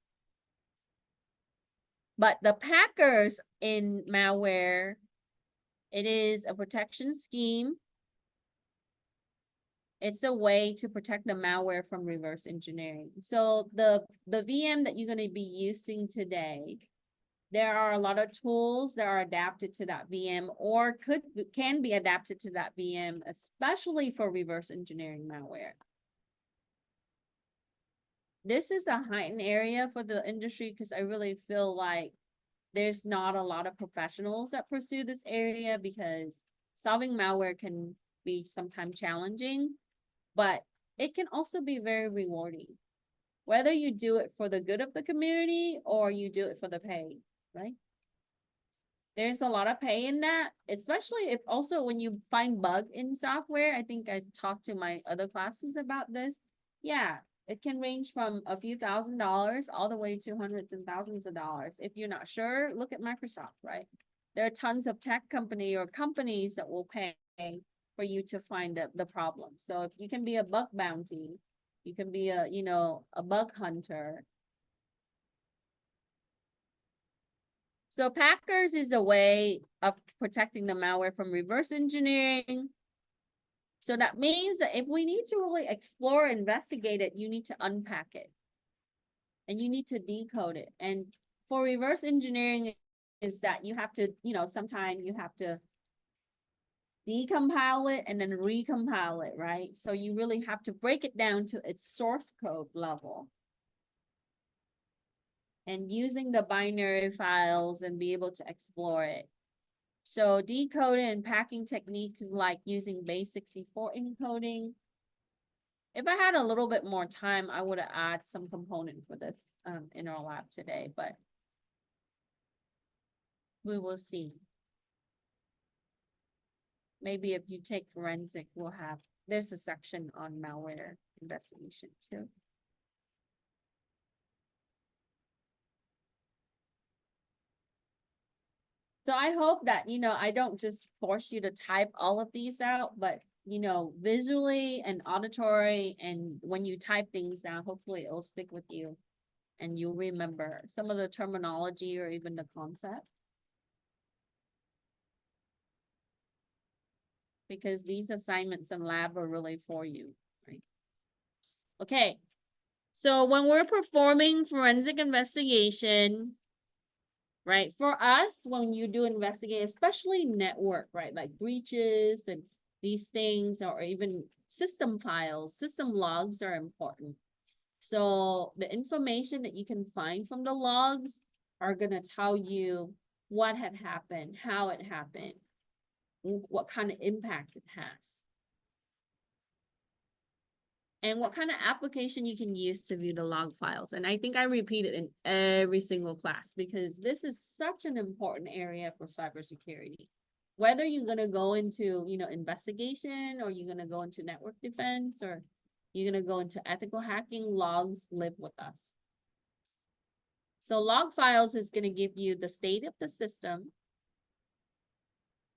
But the Packers in malware, it is a protection scheme. It's a way to protect the malware from reverse engineering. So the VM that you're going to be using today, there are a lot of tools that are adapted to that VM or can be adapted to that VM, especially for reverse engineering malware. This is a heightened area for the industry because I really feel like there's not a lot of professionals that pursue this area because solving malware can be sometimes challenging, but it can also be very rewarding. Whether you do it for the good of the community or you do it for the pay, right? There's a lot of pay in that, especially if also when you find bug in software. I think I talked to my other classes about this. Yeah, it can range from a few $1,000s all the way to hundreds and thousands of dollars. If you're not sure, look at Microsoft, right? There are tons of tech company or companies that will pay for you to find the problem. So if you can be a bug bounty, you can be a bug hunter. So Packers is a way of protecting the malware from reverse engineering. So that means that if we need to really explore, investigate it, you need to unpack it. And you need to decode it. And for reverse engineering is that you have to, sometimes you have to decompile it and then recompile it, right? So you really have to break it down to its source code level. and using the binary files and be able to explore it. So decoding and packing techniques like using base64 encoding. If I had a little bit more time, I would have added some component for this in our lab today, but we will see. Maybe if you take forensic, there's a section on malware investigation too. So I hope that, I don't just force you to type all of these out, but, visually and auditory, and when you type things down, hopefully it'll stick with you and you'll remember some of the terminology or even the concept. Because these assignments in lab are really for you, right? Okay, so when we're performing forensic investigation, right? For us, when you do investigate, especially network, right? Like breaches and these things, or even system files, system logs are important. So the information that you can find from the logs are gonna tell you what had happened, how it happened, what kind of impact it has, and what kind of application you can use to view the log files. And I think I repeat it in every single class because this is such an important area for cybersecurity. Whether you're going to go into, investigation, or you're going to go into network defense, or you're going to go into ethical hacking, logs live with us. So log files is going to give you the state of the system,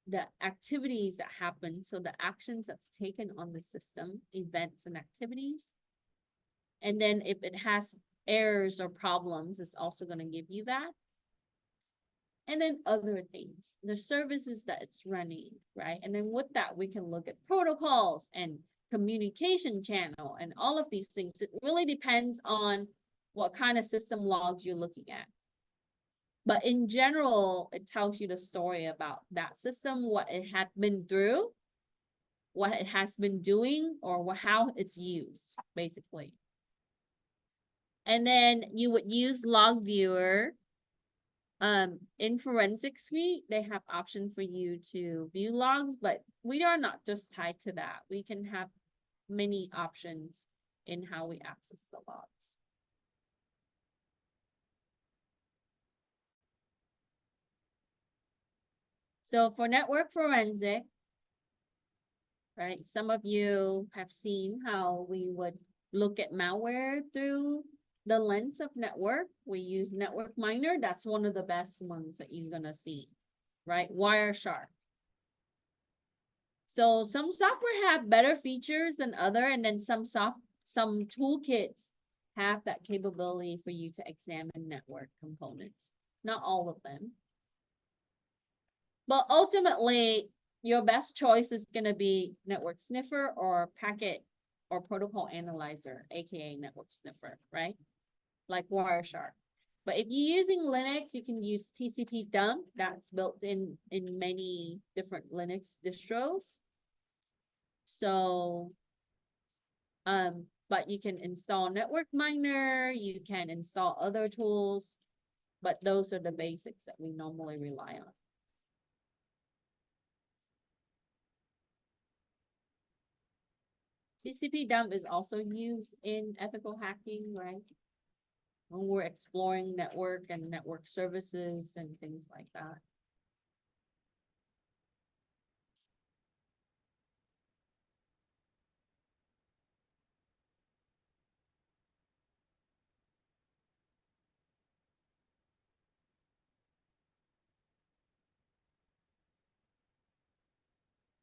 the activities that happen, so the actions that's taken on the system, events and activities. And then if it has errors or problems, it's also going to give you that. And then other things, the services that it's running, right? And then with that, we can look at protocols and communication channel and all of these things. It really depends on what kind of system logs you're looking at. But in general, it tells you the story about that system, what it had been through, what it has been doing, or how it's used, basically. And then you would use Log Viewer. In Forensic Suite, they have option for you to view logs, but we are not just tied to that. We can have many options in how we access the logs. So for network forensic, right, some of you have seen how we would look at malware through the lens of network. We use Network Miner. That's one of the best ones that you're gonna see, right? Wireshark. So some software have better features than other, and then some toolkits have that capability for you to examine network components. Not all of them. But ultimately, your best choice is gonna be Network Sniffer or Packet or Protocol Analyzer, aka Network Sniffer, right? Like Wireshark. But if you're using Linux, you can use TCP dump. That's built in many different Linux distros. So, but you can install Network Miner, you can install other tools, but those are the basics that we normally rely on. TCP dump is also used in ethical hacking, right? When we're exploring network and network services and things like that.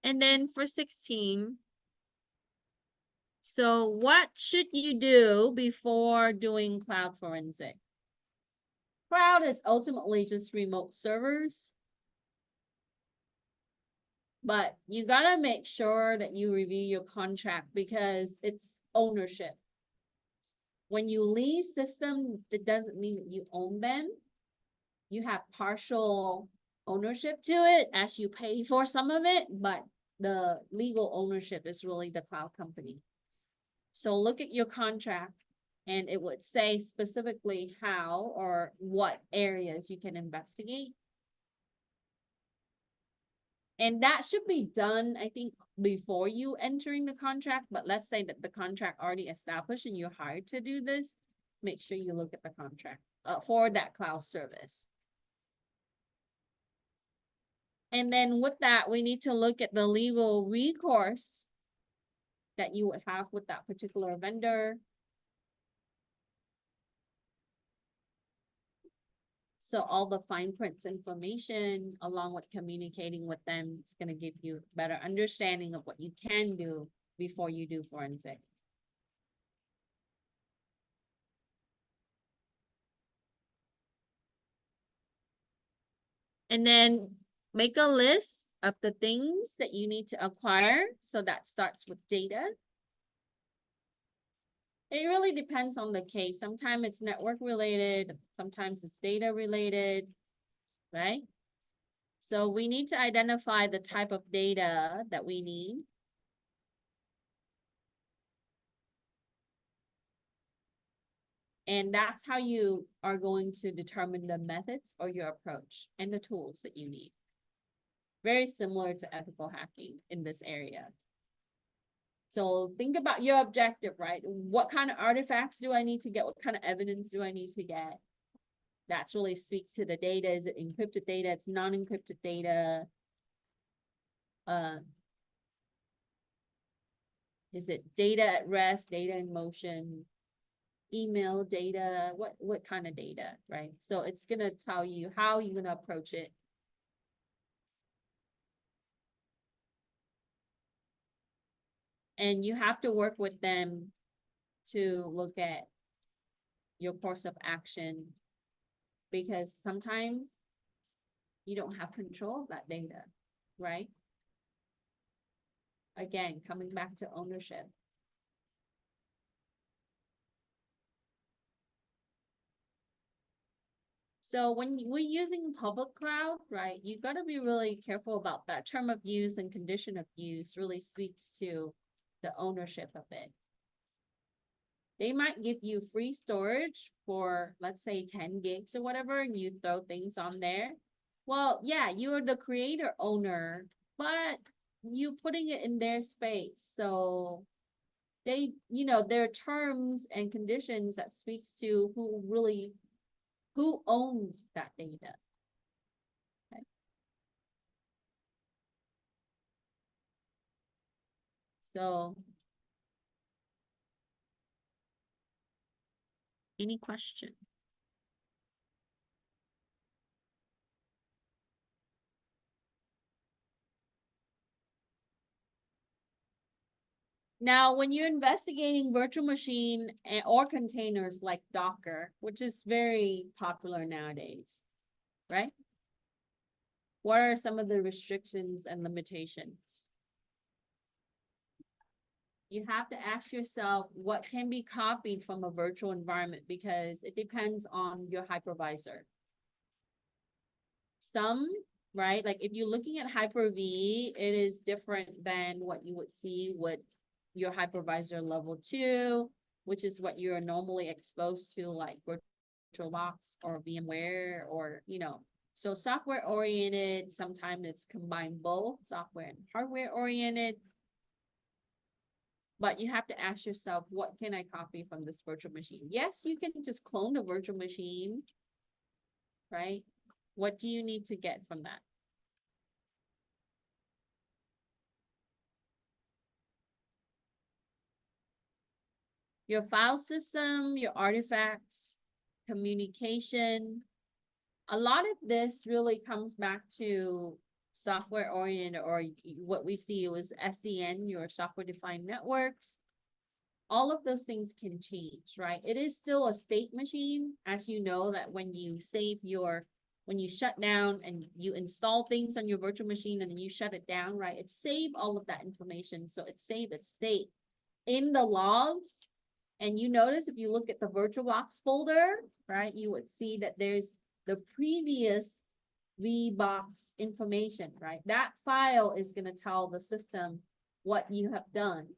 And then for 16, so what should you do before doing cloud forensic? Cloud is ultimately just remote servers. But you gotta make sure that you review your contract because it's ownership. When you lease systems, it doesn't mean that you own them. You have partial ownership to it as you pay for some of it, but the legal ownership is really the cloud company. So look at your contract And it would say specifically how or what areas you can investigate. And that should be done, I think, before you entering the contract, but let's say that the contract already established and you're hired to do this, make sure you look at the contract for that cloud service. And then with that, we need to look at the legal recourse that you would have with that particular vendor. So all the fine prints information along with communicating with them, it's gonna give you better understanding of what you can do before you do forensic. And then make a list of the things that you need to acquire. So that starts with data. It really depends on the case. Sometimes it's network related, sometimes it's data related, right? So we need to identify the type of data that we need. And that's how you are going to determine the methods or your approach and the tools that you need. Very similar to ethical hacking in this area. So think about your objective, right? What kind of artifacts do I need to get? What kind of evidence do I need to get? That really speaks to the data. Is it encrypted data? It's non-encrypted data. Is it data at rest, data in motion, email data? What kind of data, right? So it's gonna tell you how you're gonna approach it. And you have to work with them to look at your course of action, because sometimes you don't have control of that data, right? Again, coming back to ownership. So when we're using public cloud, right, you gotta be really careful about that. Term of use and condition of use really speaks to the ownership of it. They might give you free storage for, let's say, 10 gigs or whatever, and you throw things on there. Well, yeah, you are the creator owner, but you putting it in their space. So they, there are terms and conditions that speaks to who owns that data. Okay. So any question? Now, when you're investigating virtual machine or containers like Docker, which is very popular nowadays, right? What are some of the restrictions and limitations? You have to ask yourself what can be copied from a virtual environment, because it depends on your hypervisor. Some, right? Like if you're looking at Hyper-V, it is different than what you would see with your hypervisor level 2, which is what you're normally exposed to, like VirtualBox or VMware, or, so software oriented, sometimes it's combined both software and hardware oriented. But you have to ask yourself, what can I copy from this virtual machine? Yes, you can just clone the virtual machine, right? What do you need to get from that? Your file system, your artifacts, communication. A lot of this really comes back to software oriented, or what we see was SDN, your software defined networks. All of those things can change, right? It is still a state machine, as you know, that when you when you shut down and you install things on your virtual machine and then you shut it down, right? It saved all of that information. So it saved its state in the logs. And you notice if you look at the VirtualBox folder, right, you would see that there's the previous VBox information, right? That file is going to tell the system what you have done.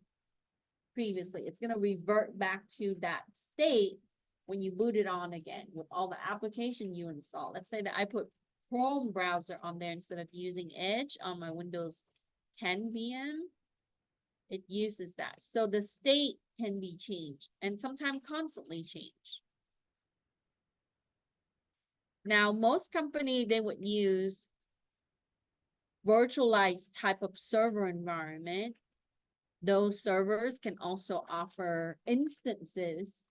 previously. It's gonna revert back to that state when you boot it on again with all the application you install. Let's say that I put Chrome browser on there instead of using Edge on my Windows 10 VM. It uses that. So the state can be changed and sometimes constantly changed. Now, most company, they would use virtualized type of server environment. Those servers can also offer instances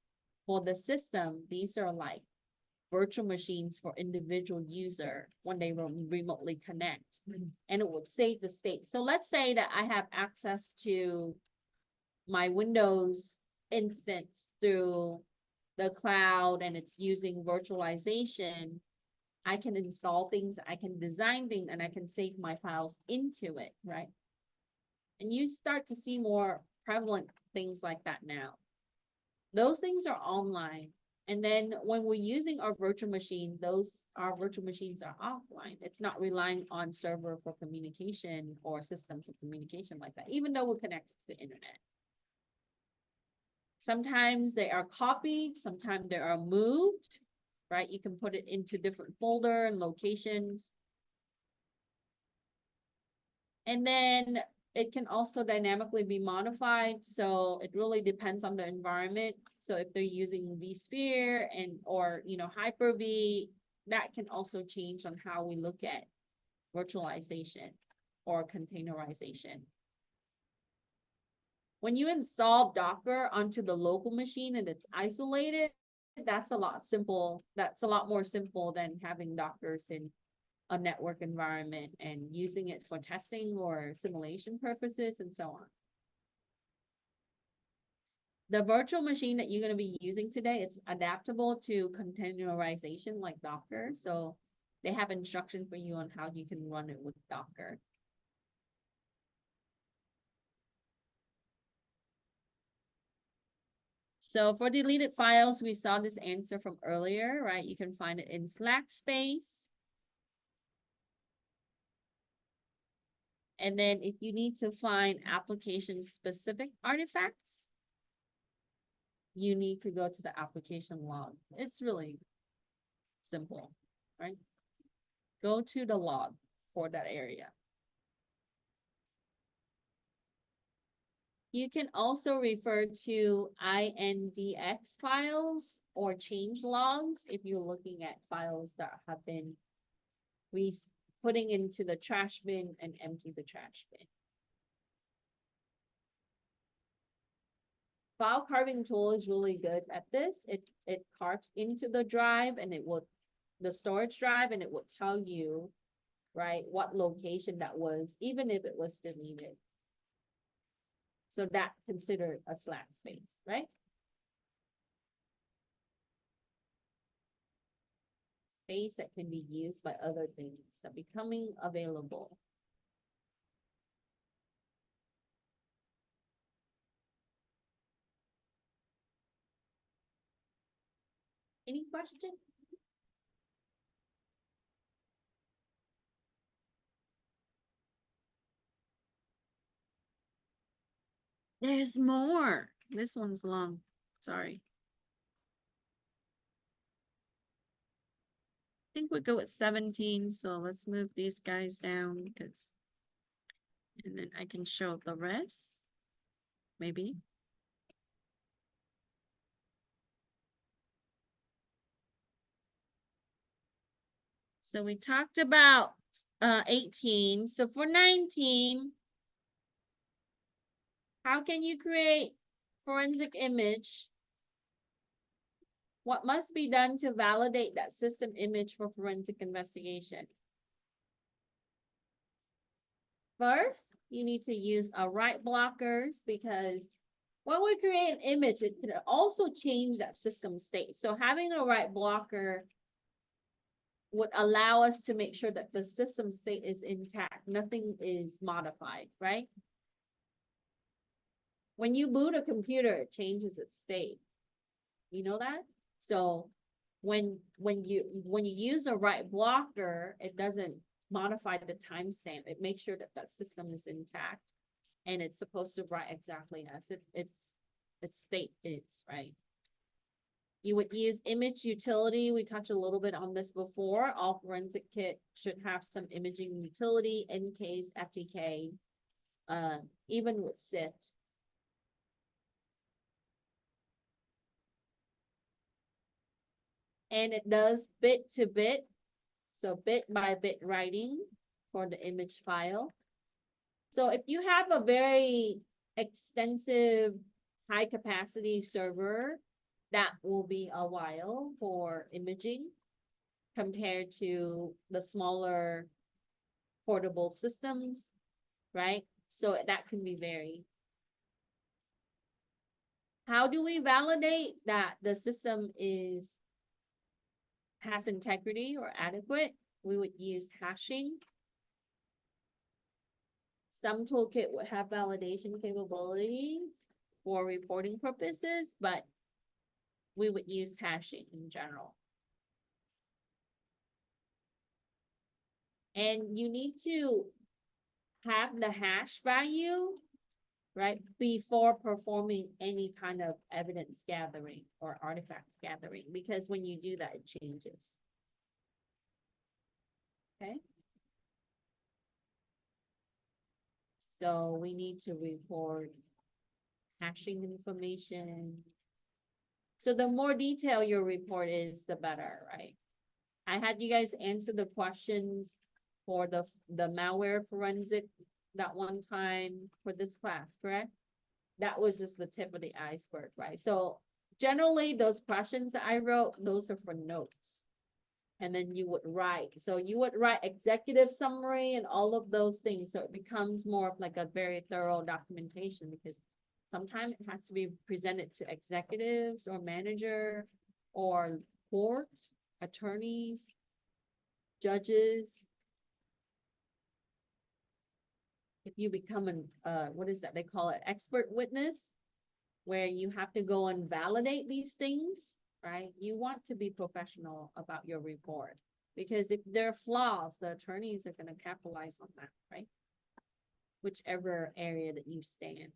for the system. These are like virtual machines for individual user when they remotely connect, and it would save the state. So let's say that I have access to my Windows instance through the cloud and it's using virtualization. I can install things, I can design things, and I can save my files into it, right? And you start to see more prevalent things like that now. Those things are online. And then when we're using our virtual machine, our virtual machines are offline. It's not relying on server for communication or system for communication like that, even though we're connected to the internet. Sometimes they are copied, sometimes they are moved, right? You can put it into different folder and locations. And then it can also dynamically be modified. So it really depends on the environment. So if they're using vSphere or Hyper-V, that can also change on how we look at virtualization or containerization. When you install Docker onto the local machine and it's isolated, that's a lot more simple than having Dockers in a network environment and using it for testing or simulation purposes and so on. The virtual machine that you're going to be using today, it's adaptable to containerization like Docker. So they have instruction for you on how you can run it with Docker. So for deleted files, we saw this answer from earlier, right? You can find it in Slack space. And then if you need to find application-specific artifacts, you need to go to the application log. It's really simple, right? Go to the log for that area. You can also refer to INDX files or change logs if you're looking at files that have been putting into the trash bin and empty the trash bin. File carving tool is really good at this. It carves into the drive and the storage drive, and it will tell you, right, what location that was, even if it was deleted. So that's considered a Slack space, right? Space that can be used by other things that becoming available. Any question? There's more. This one's long. Sorry. I think we'll go with 17. So let's move these guys down because, and then I can show the rest. Maybe. So we talked about 18. So for 19, how can you create forensic image? What must be done to validate that system image for forensic investigation? First, you need to use a write blockers because when we create an image, it can also change that system state. So having a write blocker would allow us to make sure that the system state is intact. Nothing is modified, right? When you boot a computer, it changes its state. You know that? So when you use a write blocker, it doesn't modify the timestamp. It makes sure that that system is intact and it's supposed to write exactly as its state is, right? You would use image utility. We touched a little bit on this before. All forensic kit should have some imaging utility, NCase, FTK, even with SIFT. And it does bit to bit, so bit by bit writing for the image file. So if you have a very extensive high capacity server, that will be a while for imaging compared to the smaller portable systems, right? So that can be varied. How do we validate that the system has integrity or adequate? We would use hashing. Some toolkit would have validation capability for reporting purposes, but we would use hashing in general. And you need to have the hash value, right, before performing any kind of evidence gathering or artifacts gathering, because when you do that, it changes. Okay. So we need to report hashing information. So the more detailed your report is, the better, right? I had you guys answer the questions for the malware forensic that one time for this class, correct? That was just the tip of the iceberg, right? So generally those questions that I wrote, those are for notes. And then you would write. So you would write executive summary and all of those things. So it becomes more of like a very thorough documentation, because sometimes it has to be presented to executives or manager or court, attorneys, judges. If you become an, what is that? They call it expert witness, where you have to go and validate these things, right? You want to be professional about your report, because if there are flaws, the attorneys are going to capitalize on that, right? Whichever area that you stay in.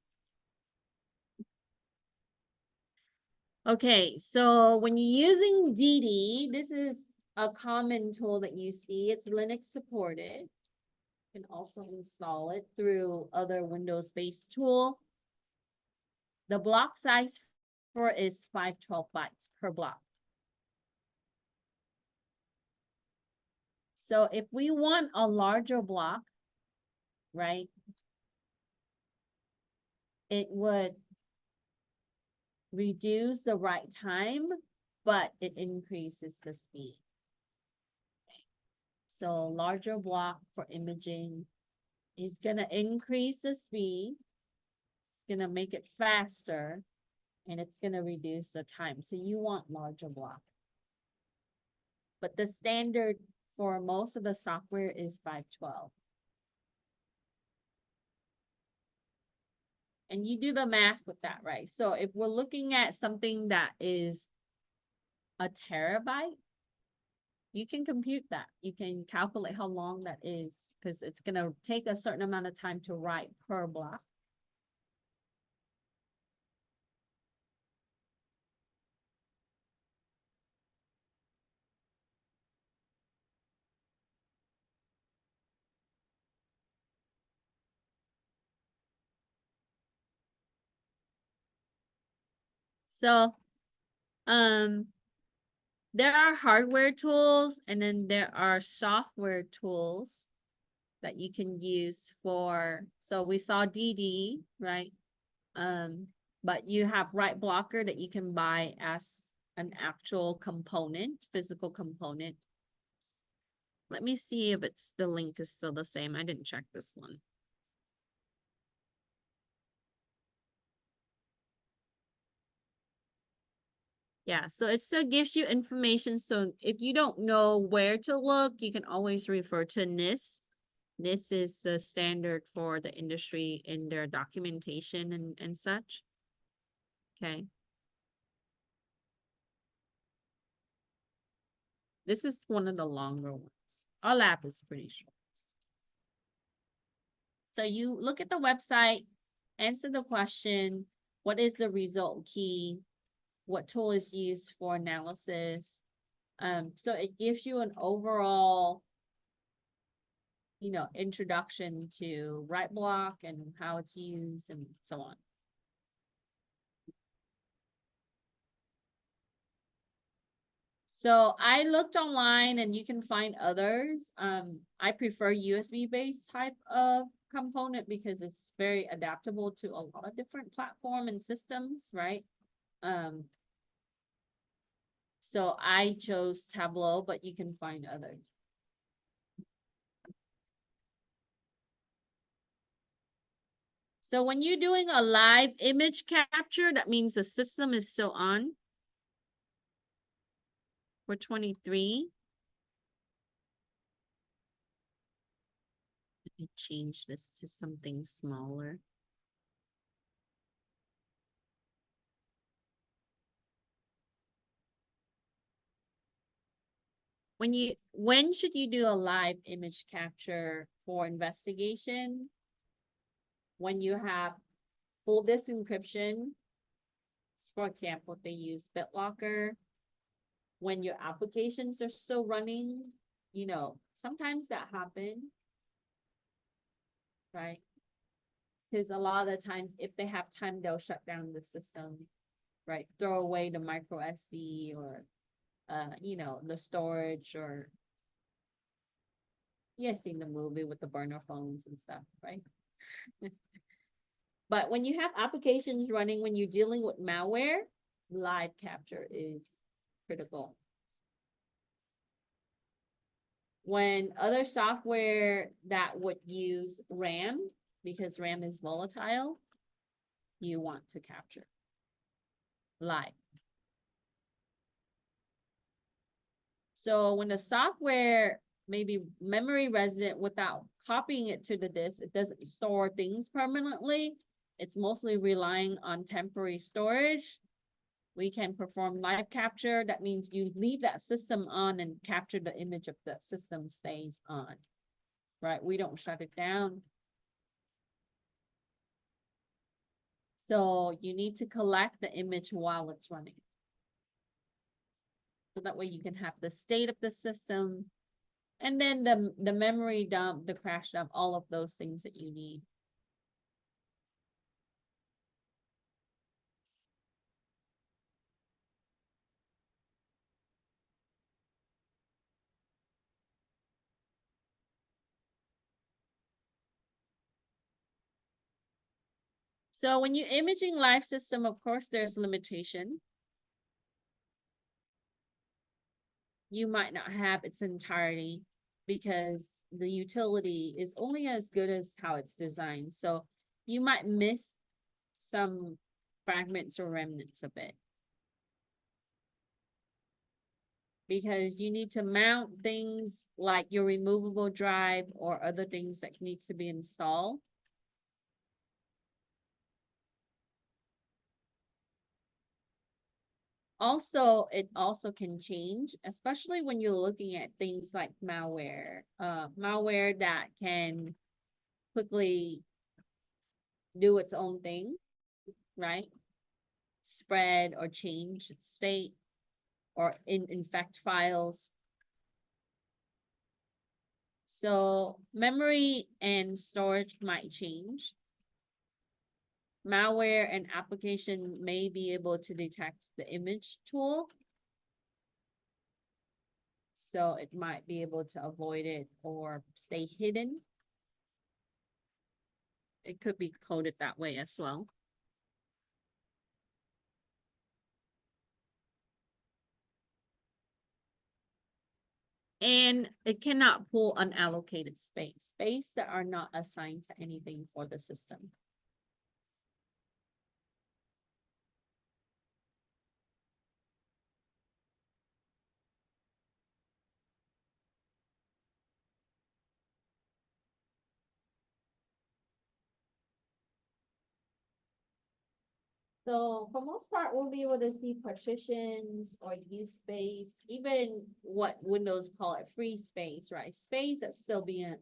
Okay, so when you're using DD, this is a common tool that you see. It's Linux supported. You can also install it through other Windows-based tool. The block size for is 512 bytes per block. So if we want a larger block, right, it would reduce the write time, but it increases the speed. Okay. So larger block for imaging is gonna increase the speed. It's gonna make it faster, and it's gonna reduce the time. So you want larger block. But the standard for most of the software is 512. And you do the math with that, right? So if we're looking at something that is a terabyte, you can compute that. You can calculate how long that is, because it's going to take a certain amount of time to write per block. So, there are hardware tools, and then there are software tools that you can use for, so we saw DD, right? But you have write blocker that you can buy as an actual component, physical component. Let me see if the link is still the same. I didn't check this one. Yeah, so it still gives you information. So if you don't know where to look, you can always refer to NIST. NIST is the standard for the industry in their documentation and such. Okay. This is one of the longer ones. OLAP is pretty short. So you look at the website, answer the question, what is the result key? What tool is used for analysis? So it gives you an overall, introduction to write block and how it's used and so on. So I looked online and you can find others. I prefer USB based type of component because it's very adaptable to a lot of different platform and systems, right? So I chose Tableau, but you can find others. So when you're doing a live image capture, that means the system is still on. For 23. Let me change this to something smaller. When should you do a live image capture for investigation? When you have full disk encryption, for example, they use BitLocker. When your applications are still running, sometimes that happens, right? Because a lot of the times, if they have time, they'll shut down the system, right? Throw away the micro SD or the storage, or seen the movie with the burner phones and stuff, right? But when you have applications running, when you're dealing with malware, live capture is critical. When other software that would use RAM, because RAM is volatile, you want to capture live. So when the software may be memory resident without copying it to the disk, it doesn't store things permanently. It's mostly relying on temporary storage. We can perform live capture. That means you leave that system on and capture the image of the system stays on, right? We don't shut it down. So you need to collect the image while it's running. So that way you can have the state of the system, and then the memory dump, the crash dump, all of those things that you need. So when you're imaging live system, of course, there's limitation. You might not have its entirety because the utility is only as good as how it's designed. So you might miss some fragments or remnants of it, because you need to mount things like your removable drive or other things that needs to be installed. Also, it also can change, especially when you're looking at things like malware. Malware that can quickly do its own thing, right? Spread or change its state or infect files. So memory and storage might change. Malware and application may be able to detect the image tool, so it might be able to avoid it or stay hidden. It could be coded that way as well. And it cannot pull unallocated space that are not assigned to anything for the system. So for most part, we'll be able to see partitions or use space, even what Windows call it free space, right? Space that's still being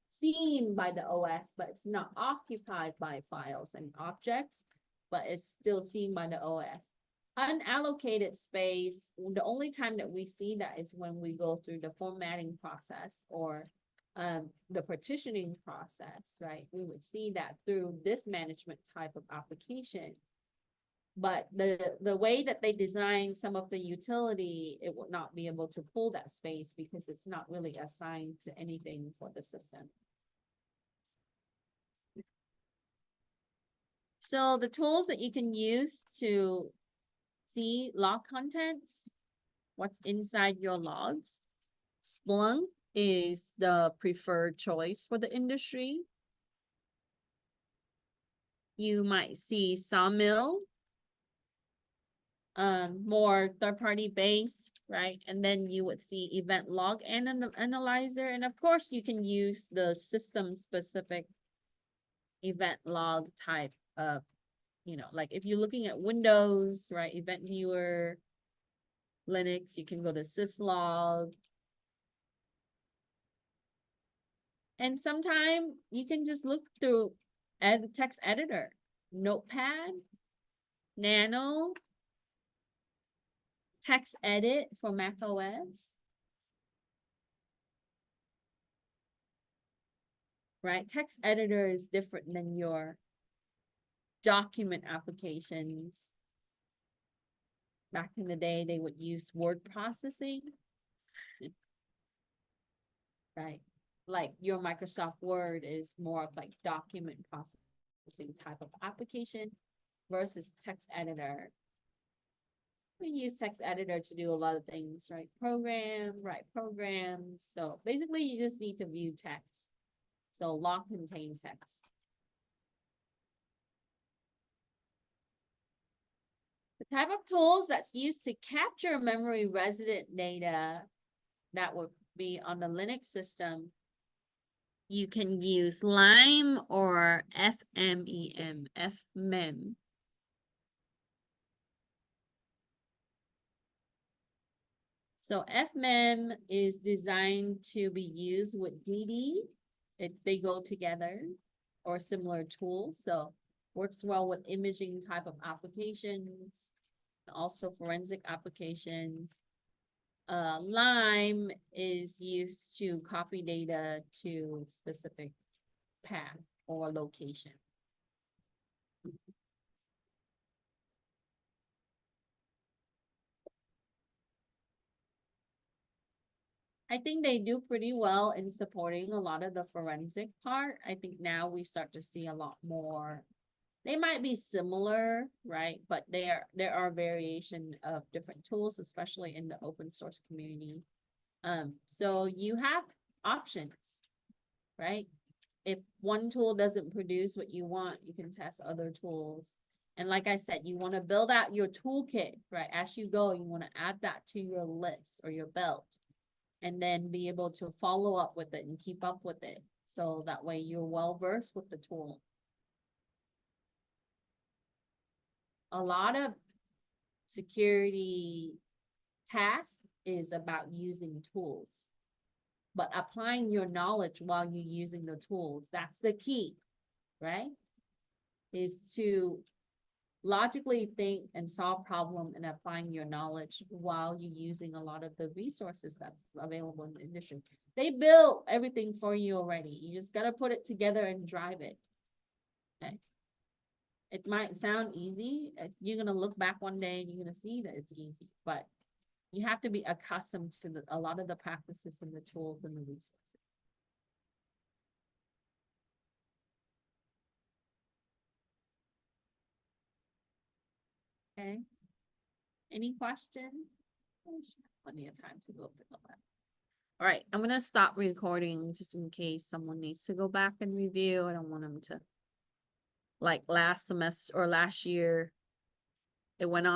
seen by the OS, but it's not occupied by files and objects, but it's still seen by the OS. Unallocated space, the only time that we see that is when we go through the formatting process or the partitioning process, right? We would see that through this management type of application. But the way that they design some of the utility, it will not be able to pull that space because it's not really assigned to anything for the system. So the tools that you can use to see log contents, what's inside your logs. Splunk is the preferred choice for the industry. You might see Sawmill, more third-party based, right? And then you would see Event Log Analyzer, and of course you can use the system-specific event log type of, like if you're looking at Windows, right, Event Viewer, Linux, you can go to syslog. And sometimes you can just look through text editor, Notepad, Nano, text edit for Mac OS. Right, text editor is different than your document applications. Back in the day, they would use word processing. Right, like your Microsoft Word is more of like document processing type of application versus text editor. We use text editor to do a lot of things, right? Write programs. So basically you just need to view text. So log contain text. The type of tools that's used to capture memory resident data that would be on the Linux system, you can use LIME or FMEM. So FMEM is designed to be used with DD. They go together or similar tools. So works well with imaging type of applications, also forensic applications. LIME is used to copy data to specific path or location. I think they do pretty well in supporting a lot of the forensic part. I think now we start to see a lot more. They might be similar, right? But there are variation of different tools, especially in the open source community. So you have options, right? If one tool doesn't produce what you want, you can test other tools. And like I said, you want to build out your toolkit, right? As you go, you want to add that to your list or your belt. And then be able to follow up with it and keep up with it. So that way you're well versed with the tool. A lot of security tasks is about using tools. But applying your knowledge while you're using the tools, that's the key, right? Is to logically think and solve problem and applying your knowledge while you're using a lot of the resources that's available in the industry. They build everything for you already. You just got to put it together and drive it. Okay. It might sound easy. You're going to look back one day and you're going to see that it's easy, but you have to be accustomed to a lot of the practices and the tools and the resources. Okay. Any questions? Plenty of time to go through the lab. All right, I'm gonna stop recording just in case someone needs to go back and review. I don't want them to, like last semester or last year, it went on